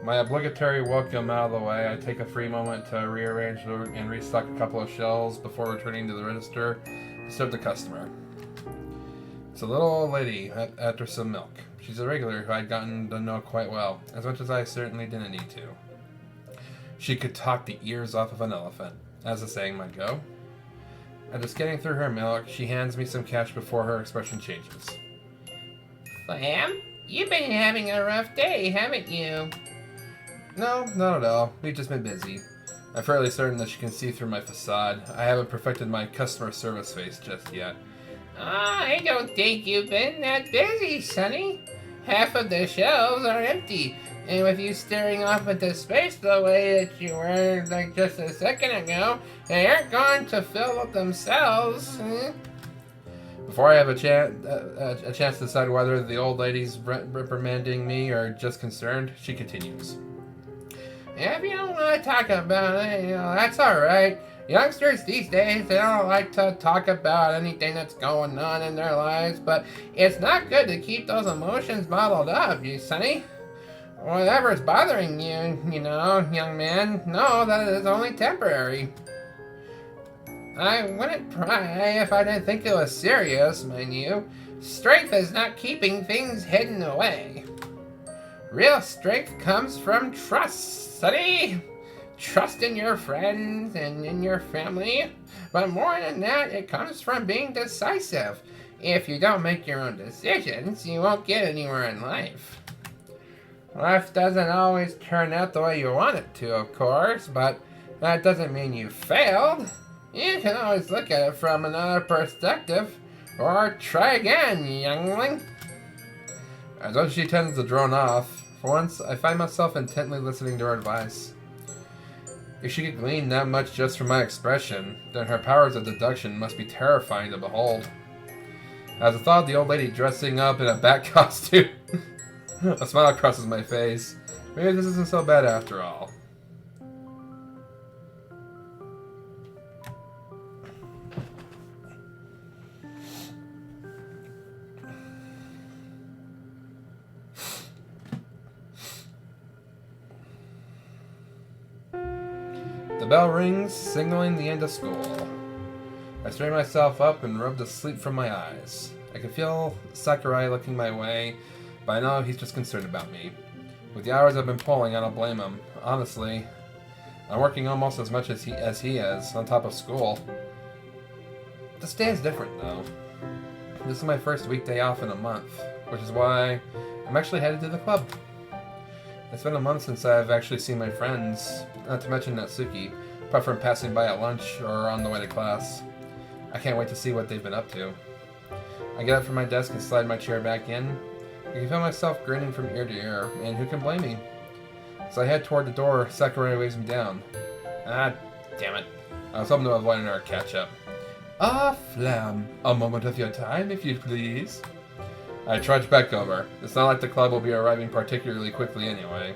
S1: My obligatory welcome out of the way, I take a free moment to rearrange and restock a couple of shelves before returning to the register to serve the customer. It's a little old lady after some milk. She's a regular who I'd gotten to know quite well, as much as I certainly didn't need to. She could talk the ears off of an elephant, as the saying might go. After getting through her milk, she hands me some cash before her expression changes.
S2: Flam, you've been having a rough day, haven't you?
S1: No, not at all. We've just been busy. I'm fairly certain that she can see through my facade. I haven't perfected my customer service face just yet.
S2: I don't think you've been that busy, Sonny. Half of the shelves are empty, and with you staring off into space the way that you were like just a second ago, they aren't going to fill up themselves.
S1: Before I have a chance to decide whether the old lady's reprimanding me or just concerned, she continues.
S2: If you don't want to talk about it, that's alright. Youngsters these days, they don't like to talk about anything that's going on in their lives, but it's not good to keep those emotions bottled up, you sonny. Whatever's bothering you, young man, know that it is only temporary. I wouldn't pry if I didn't think it was serious, mind you. Strength is not keeping things hidden away. Real strength comes from trust, sonny. Trust in your friends and in your family. But more than that, it comes from being decisive. If you don't make your own decisions, you won't get anywhere in life. Life doesn't always turn out the way you want it to, of course, but that doesn't mean you failed. You can always look at it from another perspective, or try again, youngling.
S1: As though she tends to drone off, for once I find myself intently listening to her advice. If she could glean that much just from my expression, then her powers of deduction must be terrifying to behold. As I thought of the old lady dressing up in a bat costume, a smile crosses my face. Maybe this isn't so bad after all. The bell rings, signaling the end of school. I straighten myself up and rub the sleep from my eyes. I can feel Sakurai looking my way, but I know he's just concerned about me. With the hours I've been pulling, I don't blame him. Honestly, I'm working almost as much as he is, on top of school. This day is different, though. This is my first weekday off in a month, which is why I'm actually headed to the club. It's been a month since I've actually seen my friends, not to mention Natsuki, apart from passing by at lunch or on the way to class. I can't wait to see what they've been up to. I get up from my desk and slide my chair back in. I can feel myself grinning from ear to ear, and who can blame me? As I head toward the door, Sakurai waves me down. Ah, damn it. I was hoping to avoid another catch-up. Ah, Flam, a moment of your time, if you please. I trudge back over. It's not like the club will be arriving particularly quickly anyway.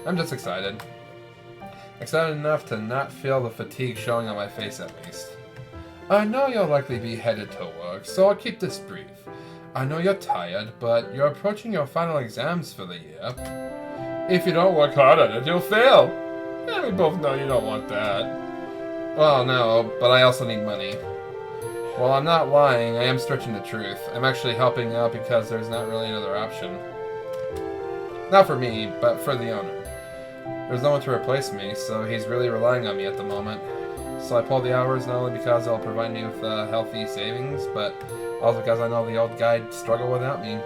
S1: I'm just excited. Excited enough to not feel the fatigue showing on my face at least. I know you'll likely be headed to work, so I'll keep this brief. I know you're tired, but you're approaching your final exams for the year. If you don't work hard at it, you'll fail. And we both know you don't want that. Well, no, but I also need money. While I'm not lying, I am stretching the truth. I'm actually helping out because there's not really another option. Not for me, but for the owner. There's no one to replace me, so he's really relying on me at the moment. So I pull the hours not only because it'll provide me with healthy savings, but also because I know the old guy'd struggle without me.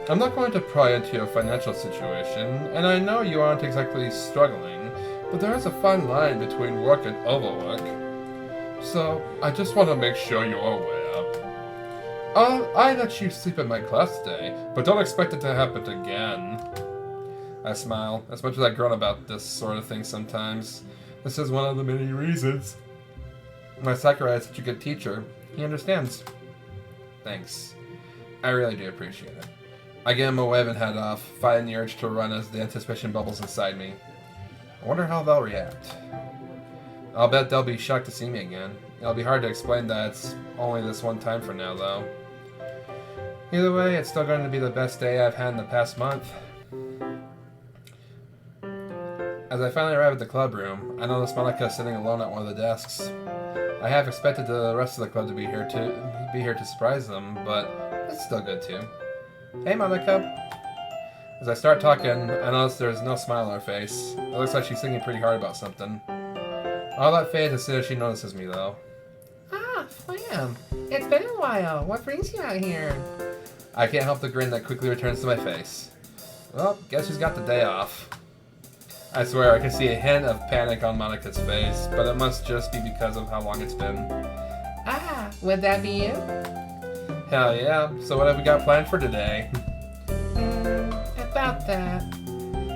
S1: I'm not going to pry into your financial situation, and I know you aren't exactly struggling, but there is a fine line between work and overwork. So I just want to make sure you're aware. I let you sleep in my class today, but don't expect it to happen again. I smile. As much as I groan about this sort of thing sometimes, this is one of the many reasons. My Sakurai is such a good teacher. He understands. Thanks. I really do appreciate it. I give him a wave and head off, fighting the urge to run as the anticipation bubbles inside me. I wonder how they'll react. I'll bet they'll be shocked to see me again. It'll be hard to explain that it's only this one time for now, though. Either way, it's still going to be the best day I've had in the past month. As I finally arrive at the club room, I notice Monica sitting alone at one of the desks. I have expected the rest of the club to be here to surprise them, but it's still good too. Hey, Monica. As I start talking, I notice there's no smile on her face. It looks like she's thinking pretty hard about something. All that fades as soon as she notices me, though.
S2: Ah, Flam. It's been a while. What brings you out here?
S1: I can't help the grin that quickly returns to my face. Well, guess who's got the day off? I swear I can see a hint of panic on Monica's face, but it must just be because of how long it's been.
S2: Ah, would that be you?
S1: Hell yeah. So what have we got planned for today?
S2: About that.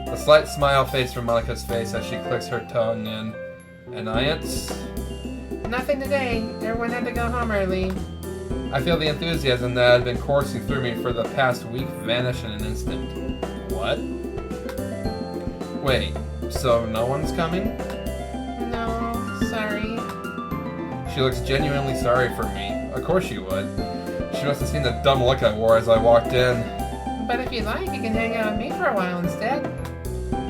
S1: A slight smile fades from Monica's face as she clicks her tongue in. Annoyance?
S2: Nothing today. Everyone had to go home early.
S1: I feel the enthusiasm that had been coursing through me for the past week vanish in an instant. What? Wait, so no one's coming?
S2: No, sorry.
S1: She looks genuinely sorry for me. Of course she would. She must have seen the dumb look I wore as I walked in.
S2: But if you'd like, you can hang out with me for a while instead.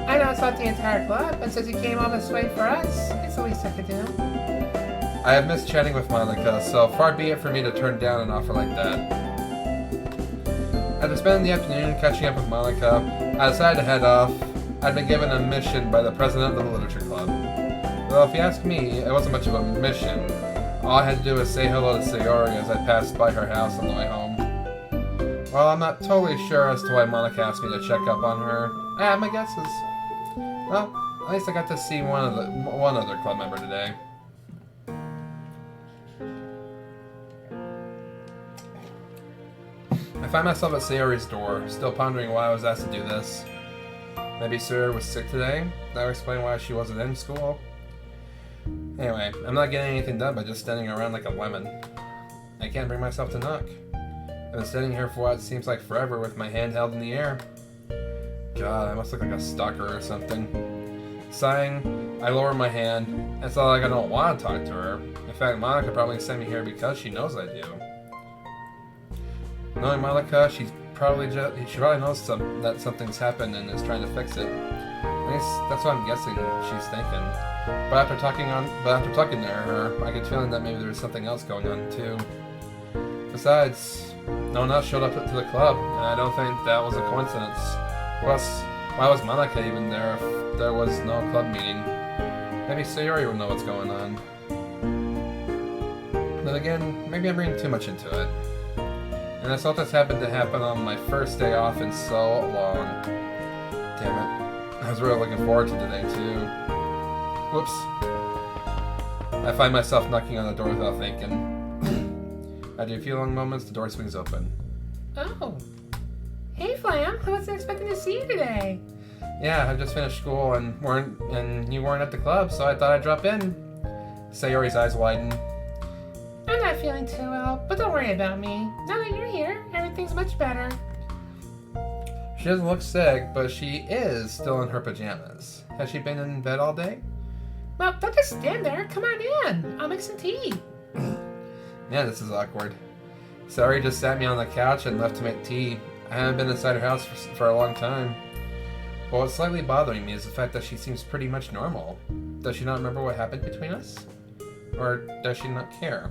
S2: I know it's not the entire club, but since you came all this way for us, it's the least I could do.
S1: I have missed chatting with Monica, so far be it for me to turn down an offer like that. After spending the afternoon catching up with Monica, I decided to head off. I'd been given a mission by the president of the Literature Club. Well, if you ask me, it wasn't much of a mission. All I had to do was say hello to Sayori as I passed by her house on the way home. While I'm not totally sure as to why Monica asked me to check up on her, I have my guesses. Well, at least I got to see one other club member today. I find myself at Sayori's door, still pondering why I was asked to do this. Maybe Sayori was sick today? That would explain why she wasn't in school. Anyway, I'm not getting anything done by just standing around like a lemon. I can't bring myself to knock. I've been standing here for what seems like forever with my hand held in the air. God, I must look like a stalker or something. Sighing, I lower my hand. It's not like I don't want to talk to her. In fact, Monica probably sent me here because she knows I do. Knowing Monica, she probably knows that something's happened and is trying to fix it. At least that's what I'm guessing she's thinking. But after talking to her, I get the feeling that maybe there's something else going on too. Besides, no one else showed up to the club, and I don't think that was a coincidence. Plus, why was Monica even there if there was no club meeting? Maybe Sayori would know what's going on. Then again, maybe I'm reading too much into it. And this all just happened to happen on my first day off in so long. Damn it. I was really looking forward to today too. Whoops. I find myself knocking on the door without thinking. After a few long moments, the door swings open.
S2: Oh. Hey, Flam. I wasn't expecting to see you today.
S1: Yeah, I just finished school and you weren't at the club, so I thought I'd drop in. Sayori's eyes widen.
S2: I'm not feeling too well, but don't worry about me. Now that you're here, everything's much better.
S1: She doesn't look sick, but she is still in her pajamas. Has she been in bed all day?
S2: Well, don't just stand there. Come on in. I'll make some tea.
S1: Man, this is awkward. Sayori just sat me on the couch and left to make tea. I haven't been inside her house for a long time. But what's slightly bothering me is the fact that she seems pretty much normal. Does she not remember what happened between us? Or does she not care?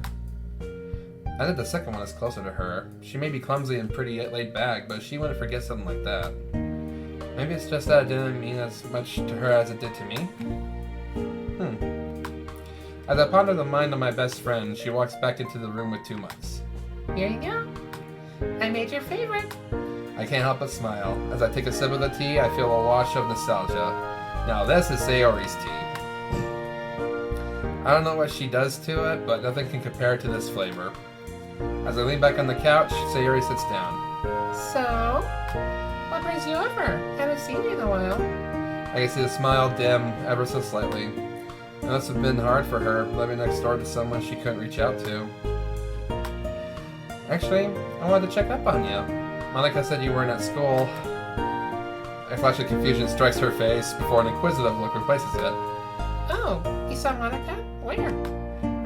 S1: I think the second one is closer to her. She may be clumsy and pretty laid back, but she wouldn't forget something like that. Maybe it's just that it didn't mean as much to her as it did to me? As I ponder the mind of my best friend, she walks back into the room with 2 mugs.
S2: Here you go. I made your favorite.
S1: I can't help but smile. As I take a sip of the tea, I feel a wash of nostalgia. Now this is Sayori's tea. I don't know what she does to it, but nothing can compare to this flavor. As I lean back on the couch, Sayori sits down.
S2: So, what brings you over? Haven't seen you in a while.
S1: I can see the smile dim ever so slightly. It must have been hard for her, living next door to someone she couldn't reach out to. Actually, I wanted to check up on you. Monica said you weren't at school. A flash of confusion strikes her face before an inquisitive look replaces it.
S2: Oh, you saw Monica? Where?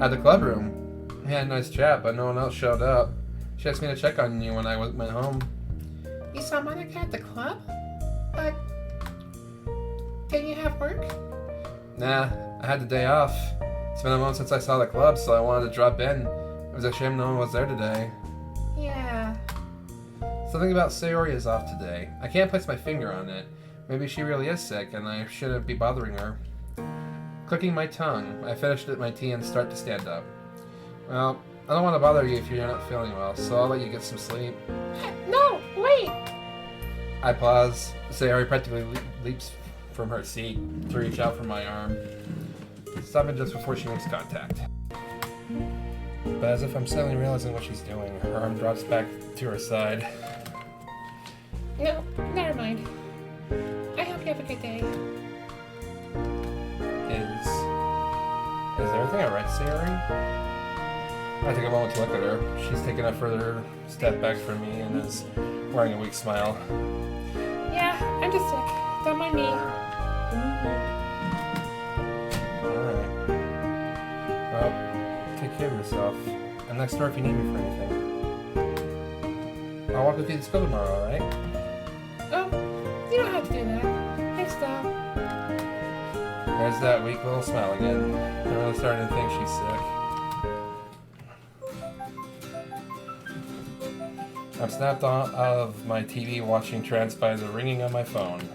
S1: At the club room. We had a nice chat, but no one else showed up. She asked me to check on you when I went home.
S2: You saw Monica at the club? But didn't you have work?
S1: Nah, I had the day off. It's been a month since I saw the club, so I wanted to drop in. It was a shame no one was there today.
S2: Yeah.
S1: Something about Sayori is off today. I can't place my finger on it. Maybe she really is sick, and I shouldn't be bothering her. Clicking my tongue, I finish my tea and start to stand up. Well, I don't want to bother you if you're not feeling well, so I'll let you get some sleep.
S2: No, wait!
S1: I pause. Sayori practically leaps from her seat to reach out for my arm, stopping just before she makes contact. But as if I'm suddenly realizing what she's doing, her arm drops back to her side.
S2: No, never mind. I hope you have a good day.
S1: Is there think I read Sayori. I take a moment to look at her. She's taken a further step back from me and is wearing a weak smile.
S2: Yeah, I'm just sick. Don't mind me.
S1: Alright. Well, take care of yourself. I'm next door if you need me for anything. I'll walk with you to school tomorrow, alright?
S2: Oh, you don't have to do that. Thanks, though.
S1: There's that weak little smile again. I'm really starting to think she's sick. I'm snapped out of my TV watching trance by the ringing on my phone.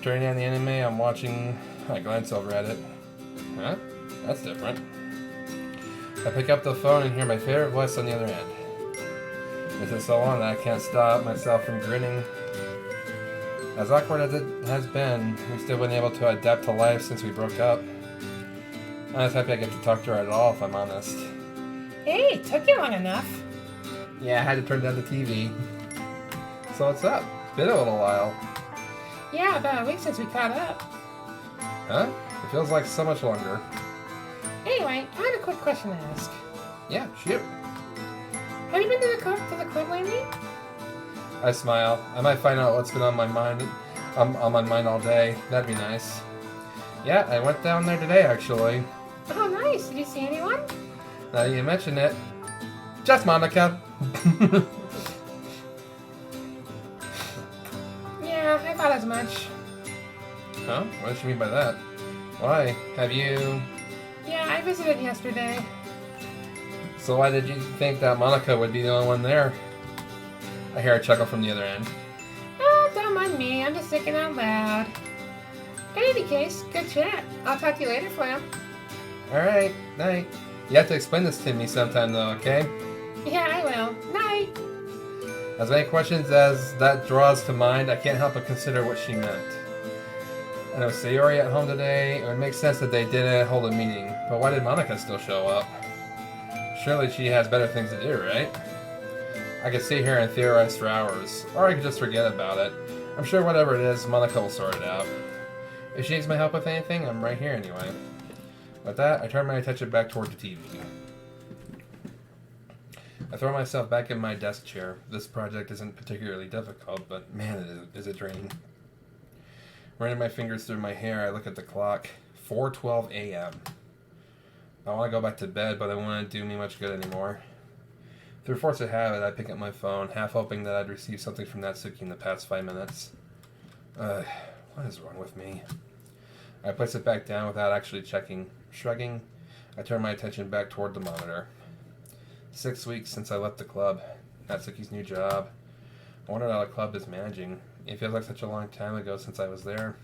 S1: Turning on the anime I'm watching, I glance over at it. Huh? That's different. I pick up the phone and hear my favorite voice on the other end. This is so long that I can't stop myself from grinning. As awkward as it has been, we've still been able to adapt to life since we broke up. I'm just happy I get to talk to her at all, if I'm honest.
S2: Hey, it took you long enough.
S1: Yeah, I had to turn down the TV. So what's up? Been a little while.
S2: Yeah, about a week since we caught up.
S1: Huh? It feels like so much longer.
S2: Anyway, I had a quick question to ask.
S1: Yeah, shoot.
S2: Have you been to the club lately?
S1: I smile. I might find out what's been on my mind all day. That'd be nice. Yeah, I went down there today, actually.
S2: Oh, nice. Did you see anyone?
S1: Now that you mention it. Just Monica.
S2: Yeah, I thought as much.
S1: Huh? What does she mean by that? Why? Have you...
S2: Yeah, I visited yesterday.
S1: So why did you think that Monica would be the only one there? I hear a chuckle from the other end.
S2: Oh, don't mind me. I'm just thinking out loud. In any case, good chat. I'll talk to you later, Flam.
S1: Alright, night. You have to explain this to me sometime though, okay?
S2: Yeah, I will. Night.
S1: As many questions as that draws to mind, I can't help but consider what she meant. I know Sayori at home today. It would make sense that they didn't hold a meeting, but why did Monica still show up? Surely she has better things to do, right? I could sit here and theorize for hours, or I could just forget about it. I'm sure whatever it is, Monica will sort it out. If she needs my help with anything, I'm right here anyway. With that, I turn my attention back toward the TV. I throw myself back in my desk chair. This project isn't particularly difficult, but man, is it draining. Running my fingers through my hair, I look at the clock. 4:12 a.m. I want to go back to bed, but it wouldn't do me much good anymore. Through force of habit, I pick up my phone, half hoping that I'd received something from Natsuki in the past 5 minutes. What is wrong with me? I place it back down without actually checking. Shrugging, I turn my attention back toward the monitor. 6 weeks since I left the club. Natsuki's new job. I wonder how the club is managing. It feels like such a long time ago since I was there.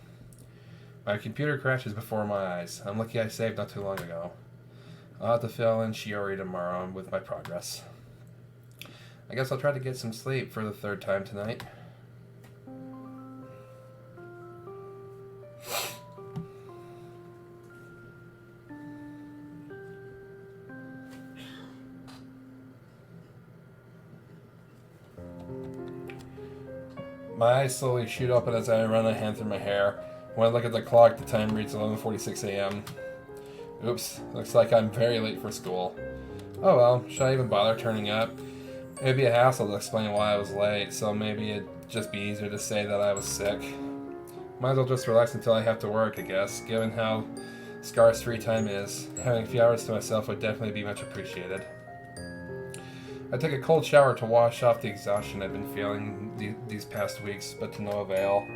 S1: My computer crashes before my eyes. I'm lucky I saved not too long ago. I'll have to fill in Shiori tomorrow with my progress. I guess I'll try to get some sleep for the third time tonight. My eyes slowly shoot open as I run a hand through my hair. When I look at the clock, the time reads 11:46 a.m. Oops, looks like I'm very late for school. Oh well, should I even bother turning up? It would be a hassle to explain why I was late, so maybe it'd just be easier to say that I was sick. Might as well just relax until I have to work, I guess, given how scarce free time is. Having a few hours to myself would definitely be much appreciated. I take a cold shower to wash off the exhaustion I've been feeling these past weeks, but to no avail.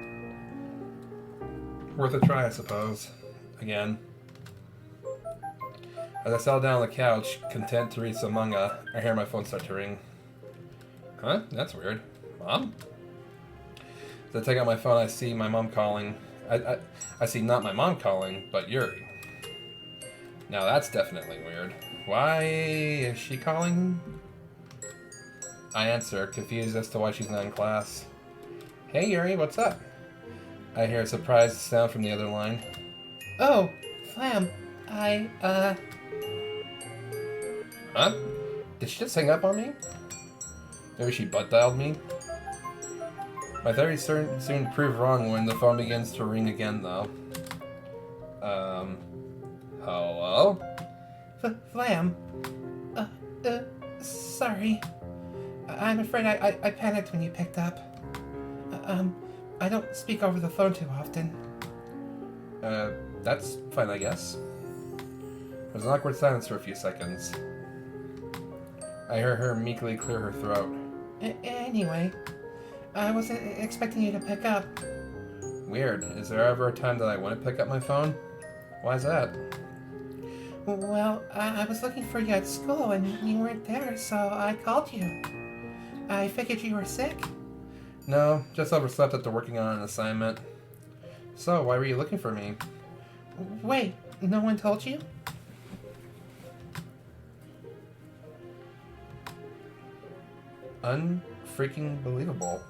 S1: Worth a try, I suppose. Again. As I settle down on the couch, content to read some manga, I hear my phone start to ring. Huh? That's weird. Mom? As I take out my phone, I see my mom calling. I see not my mom calling, but Yuri. Now that's definitely weird. Why is she calling? I answer, confused as to why she's not in class. Hey Yuri, what's up? I hear a surprised sound from the other line.
S2: Oh, Flam,
S1: Huh? Did she just hang up on me? Maybe she butt-dialed me? My theory soon prove wrong when the phone begins to ring again, though. Hello?
S2: Flam. Sorry. I'm afraid I panicked when you picked up. I don't speak over the phone too often.
S1: That's fine, I guess. There's an awkward silence for a few seconds. I hear her meekly clear her throat.
S2: Anyway, I wasn't expecting you to pick up.
S1: Weird. Is there ever a time that I wouldn't pick up my phone? Why is that?
S2: Well, I was looking for you at school and you weren't there, so I called you. I figured you were sick.
S1: No, just overslept after working on an assignment. So, why were you looking for me?
S2: Wait, no one told you?
S1: Unfreaking believable.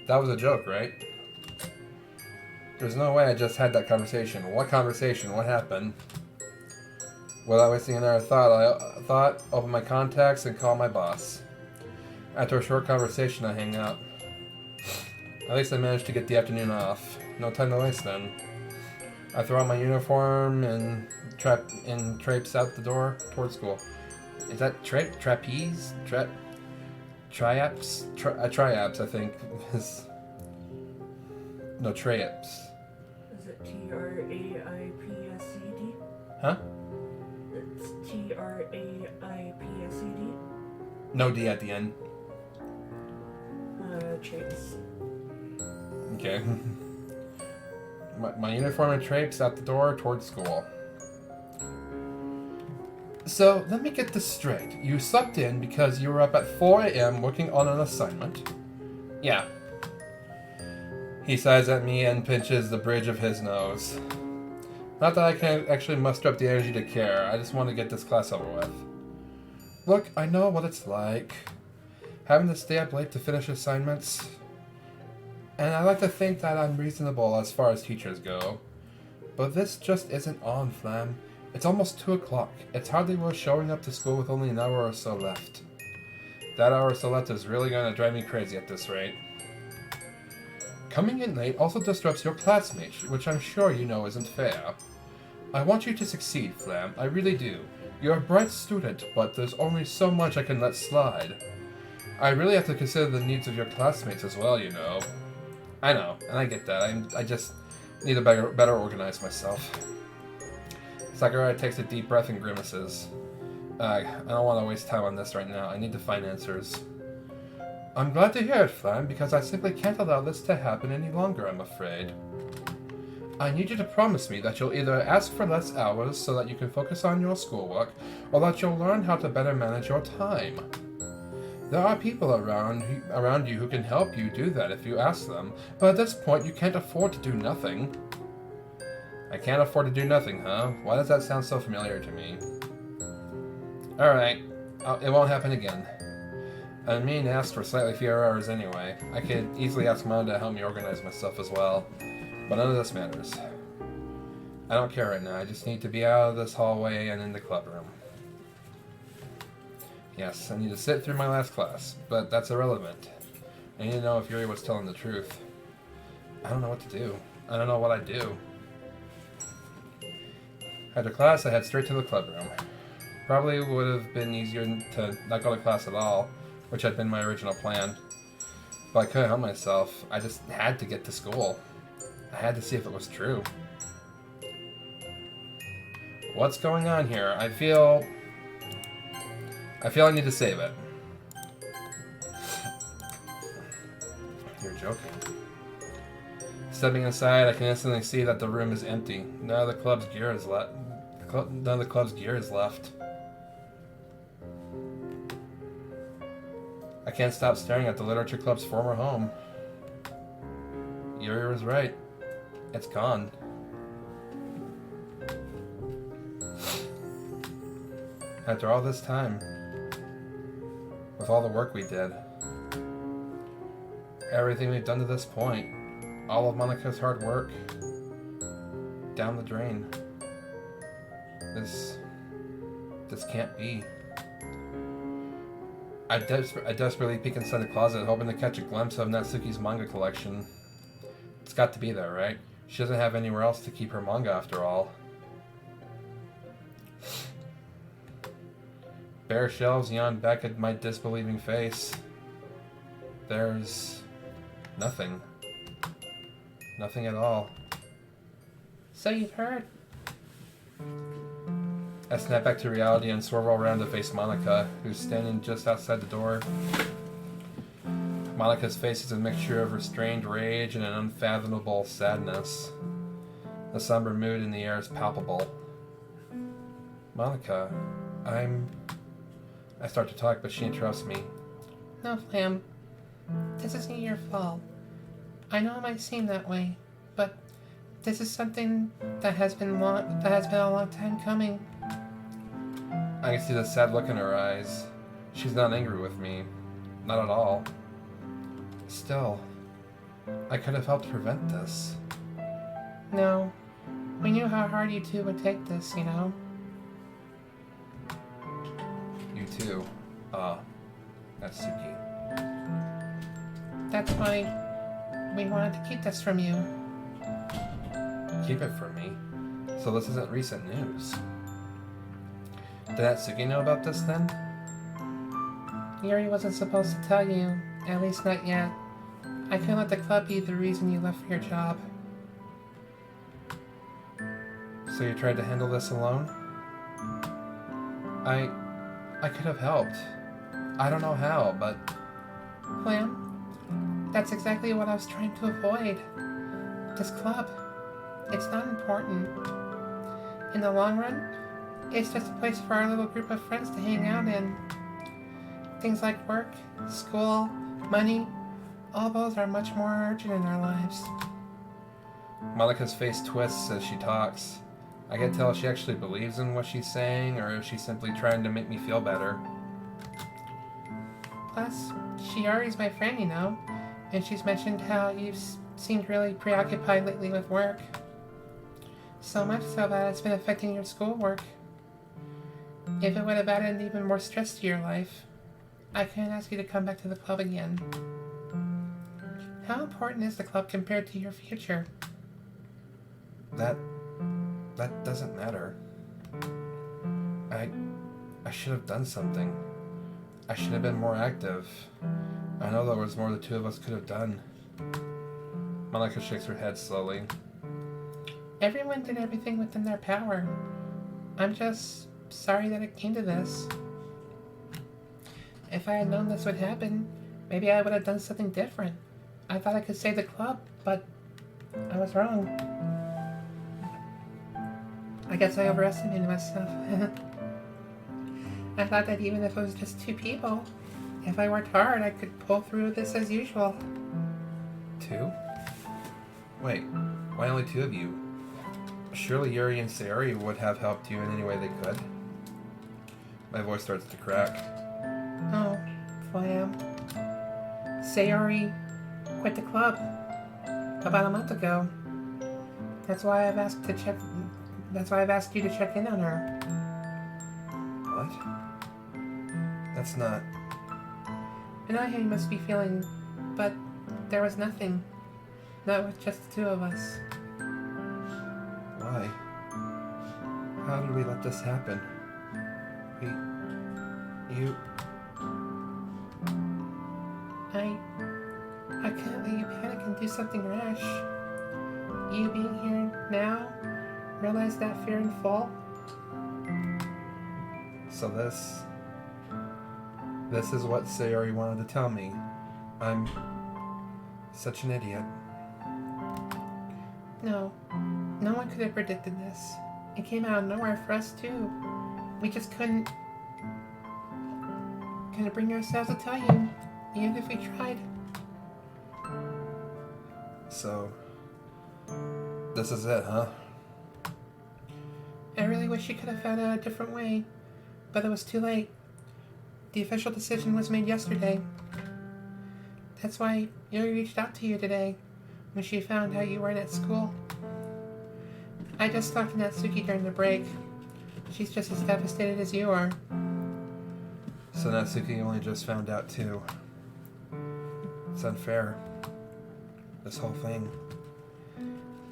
S1: That was a joke, right? There's no way I just had that conversation. What conversation? What happened? Without wasting another thought, open my contacts and call my boss. After a short conversation, I hang up. At least I managed to get the afternoon off. No time to waste then. I throw on my uniform and traipse out the door towards school. Is that trapeze? Triaps? Triaps, I think. No, triaps.
S3: Is it Traipsed?
S1: Huh?
S3: It's Traipsed?
S1: No D at the end.
S3: Trace.
S1: Okay. My uniform and traipse out the door towards school. So, let me get this straight. You slept in because you were up at 4 a.m. working on an assignment? Yeah. He sighs at me and pinches the bridge of his nose. Not that I can actually muster up the energy to care. I just want to get this class over with. Look, I know what it's like. Having to stay up late to finish assignments. And I like to think that I'm reasonable as far as teachers go. But this just isn't on, Flam. It's almost 2 o'clock. It's hardly worth showing up to school with only an hour or so left. That hour or so left is really going to drive me crazy at this rate. Coming in late also disrupts your classmates, which I'm sure you know isn't fair. I want you to succeed, Flam. I really do. You're a bright student, but there's only so much I can let slide. I really have to consider the needs of your classmates as well, you know. I know, and I get that. I just need to better organize myself. Sakurai takes a deep breath and grimaces. I don't want to waste time on this right now. I need to find answers. I'm glad to hear it, Flam, because I simply can't allow this to happen any longer, I'm afraid. I need you to promise me that you'll either ask for less hours so that you can focus on your schoolwork, or that you'll learn how to better manage your time. There are people around you who can help you do that if you ask them, but at this point you can't afford to do nothing. I can't afford to do nothing, huh? Why does that sound so familiar to me? Alright, it won't happen again. I mean, ask for slightly fewer hours anyway. I could easily ask Mom to help me organize myself as well, but none of this matters. I don't care right now, I just need to be out of this hallway and in the club room. Yes, I need to sit through my last class, but that's irrelevant. I need to know if Yuri was telling the truth. I don't know what to do. I don't know what I'd do. After class, I head straight to the club room. Probably would have been easier to not go to class at all, which had been my original plan. But I couldn't help myself. I just had to get to school. I had to see if it was true. What's going on here? I feel I need to save it. You're joking. Stepping inside, I can instantly see that the room is empty. None of the club's gear is left. None of the club's gear is left. I can't stop staring at the literature club's former home. Yuri was right. It's gone. After all this time, with all the work we did, everything we've done to this point, all of Monika's hard work, down the drain. This can't be. I desperately peek inside the closet, hoping to catch a glimpse of Natsuki's manga collection. It's got to be there, right? She doesn't have anywhere else to keep her manga after all. Bare shelves yawned back at my disbelieving face. There's nothing. Nothing at all.
S2: So you've heard.
S1: I snap back to reality and swerve around to face Monica, who's standing just outside the door. Monica's face is a mixture of restrained rage and an unfathomable sadness. The somber mood in the air is palpable. Monica, I start to talk, but she interrupts me.
S2: No, Flam. This isn't your fault. I know it might seem that way, but this is something that has been a long time coming.
S1: I can see the sad look in her eyes. She's not angry with me. Not at all. Still, I could have helped prevent this.
S2: No. We knew how hard you two would take this, you know?
S1: You too. Natsuki.
S2: That's why we wanted to keep this from you.
S1: Keep it from me. So this isn't recent news. Did Natsuki know about this then?
S2: Yuri wasn't supposed to tell you, at least not yet. I couldn't let the club be the reason you left for your job.
S1: So you tried to handle this alone? I could have helped. I don't know how, but...
S2: Flam, that's exactly what I was trying to avoid. This club. It's not important. In the long run, it's just a place for our little group of friends to hang out in. Things like work, school, money, all those are much more urgent in our lives.
S1: Monica's face twists as she talks. I can tell if she actually believes in what she's saying, or if she's simply trying to make me feel better.
S2: Plus, Shiori's my friend, you know, and she's mentioned how you've seemed really preoccupied lately with work. So much so that it's been affecting your schoolwork. If it would have added even more stress to your life, I couldn't ask you to come back to the club again. How important is the club compared to your future?
S1: That doesn't matter. I should have done something. I should have been more active. I know there was more the two of us could have done. Monica shakes her head slowly.
S2: Everyone did everything within their power. I'm just sorry that it came to this. If I had known this would happen, maybe I would have done something different. I thought I could save the club, but I was wrong. I guess I overestimated myself. I thought that even if it was just two people, if I worked hard, I could pull through this as usual.
S1: Two? Wait, why only two of you? Surely Yuri and Sayori would have helped you in any way they could. My voice starts to crack.
S2: Oh, Flam. Sayori quit the club about a month ago. That's why I've asked you to check in on her.
S1: What? That's not...
S2: I know how you must be feeling, but there was nothing. Not with just the two of us.
S1: Why? How did we let this happen? You...
S2: I couldn't let you panic and do something rash. You being here now, realize that fear in full?
S1: So this is what Sayori wanted to tell me. I'm such an idiot.
S2: No one could have predicted this. It came out of nowhere for us too. We just couldn't bring ourselves to tell you, even if we tried.
S1: So, this is it, huh?
S2: I really wish you could have found out a different way, but it was too late. The official decision was made yesterday. That's why Yuri reached out to you today, when she found out you weren't at school. I just talked to Natsuki during the break. She's just as devastated as you are.
S1: So Natsuki only just found out too. It's unfair. This whole thing.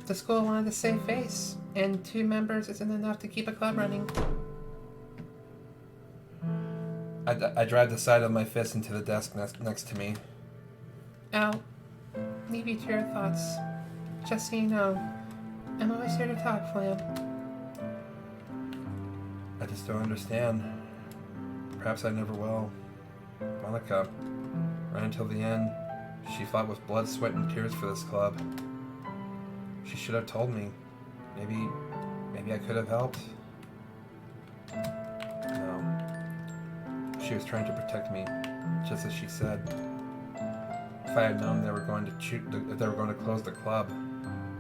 S2: The school wanted to save face, and 2 members isn't enough to keep a club running.
S1: I drive the side of my fist into the desk next to me.
S2: I'll leave you to your thoughts. Just so you know, I'm always here to talk, Flam.
S1: I just don't understand. Perhaps I never will. Monica, right until the end, she fought with blood, sweat, and tears for this club. She should have told me. Maybe I could have helped. No. She was trying to protect me, just as she said. If I had known they were going to close the club,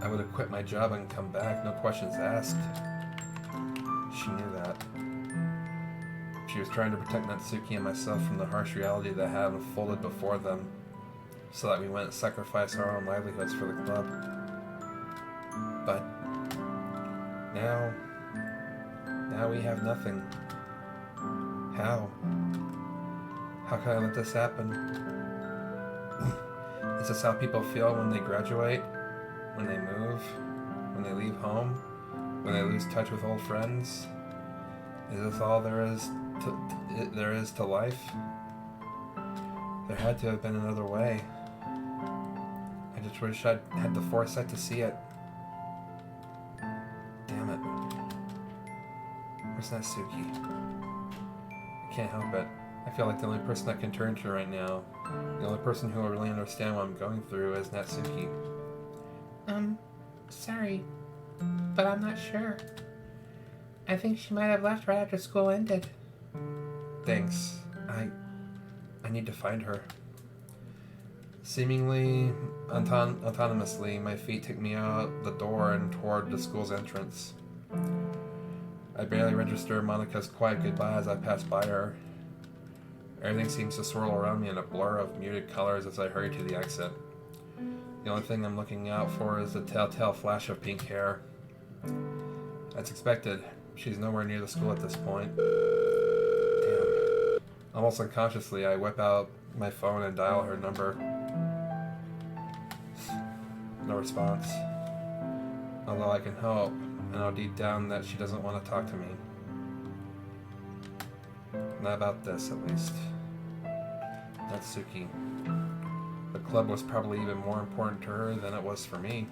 S1: I would have quit my job and come back, no questions asked. She knew that. She was trying to protect Natsuki and myself from the harsh reality that had unfolded before them, so that we wouldn't sacrifice our own livelihoods for the club. But now we have nothing. How? How can I let this happen? Is this how people feel when they graduate? When they move? When they leave home? When they lose touch with old friends? Is this all there is to life? There had to have been another way. I just wish I'd had the foresight to see it. Damn it. Where's Natsuki? I can't help it. I feel like the only person I can turn to right now, the only person who will really understand what I'm going through, is Natsuki.
S2: Sorry, but I'm not sure. I think she might have left right after school ended.
S1: Thanks. I need to find her. Seemingly autonomously, my feet took me out the door and toward the school's entrance. I barely register Monica's quiet goodbye as I pass by her. Everything seems to swirl around me in a blur of muted colors as I hurry to the exit. The only thing I'm looking out for is the telltale flash of pink hair. As expected, she's nowhere near the school at this point. Damn. Almost unconsciously, I whip out my phone and dial her number. No response. Although I can hope, I know deep down that she doesn't want to talk to me. Not about this, at least. Natsuki. The club was probably even more important to her than it was for me.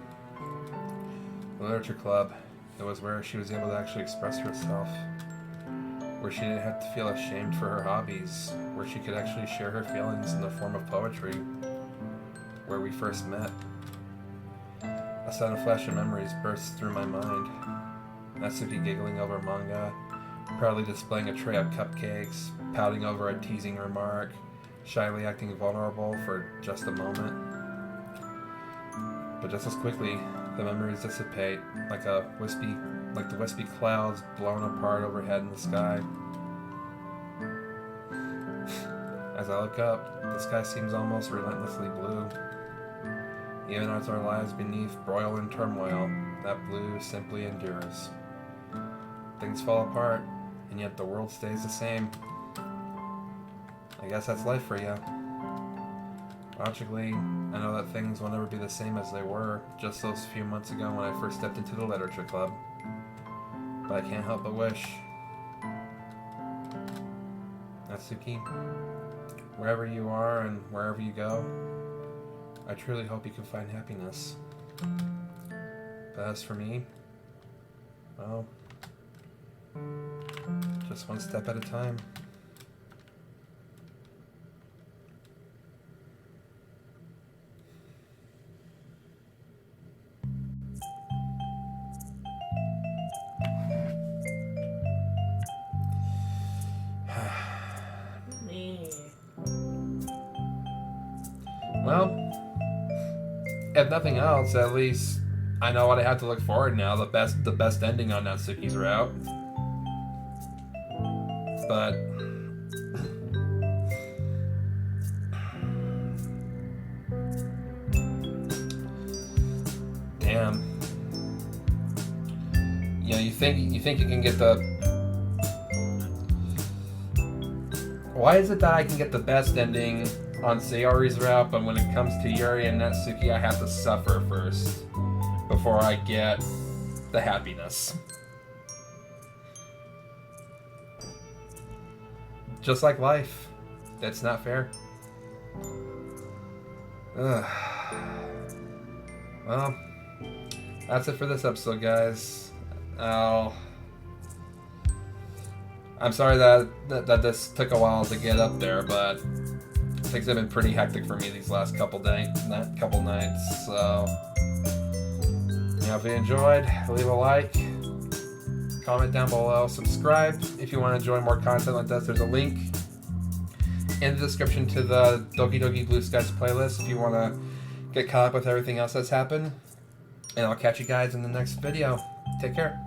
S1: The literature club, it was where she was able to actually express herself. Where she didn't have to feel ashamed for her hobbies. Where she could actually share her feelings in the form of poetry. Where we first met. A sudden flash of memories bursts through my mind. Natsuki giggling over manga, proudly displaying a tray of cupcakes, pouting over a teasing remark, shyly acting vulnerable for just a moment. But just as quickly, the memories dissipate like the wispy clouds blown apart overhead in the sky. As I look up, the sky seems almost relentlessly blue. Even as our lives beneath broil in turmoil, that blue simply endures. Things fall apart, and yet the world stays the same. I guess that's life for you. Logically, I know that things will never be the same as they were just those few months ago when I first stepped into the literature club. But I can't help but wish. Natsuki, wherever you are and wherever you go, I truly hope you can find happiness. But as for me, well, just one step at a time. Well, if nothing else, at least I know what I have to look forward now. The best ending on Natsuki's route. But damn, you know, you think you can get the. Why is it that I can get the best ending on Sayori's route, but when it comes to Yuri and Natsuki, I have to suffer first before I get the happiness? just like life. It's not fair. Ugh. Well, that's it for this episode, guys. I'm sorry that this took a while to get up there, but things have been pretty hectic for me these last couple nights. So, if you enjoyed, leave a like, comment down below, subscribe if you want to enjoy more content like this. There's a link in the description to the Doki Doki Blue Skies playlist if you want to get caught up with everything else that's happened. And I'll catch you guys in the next video. Take care.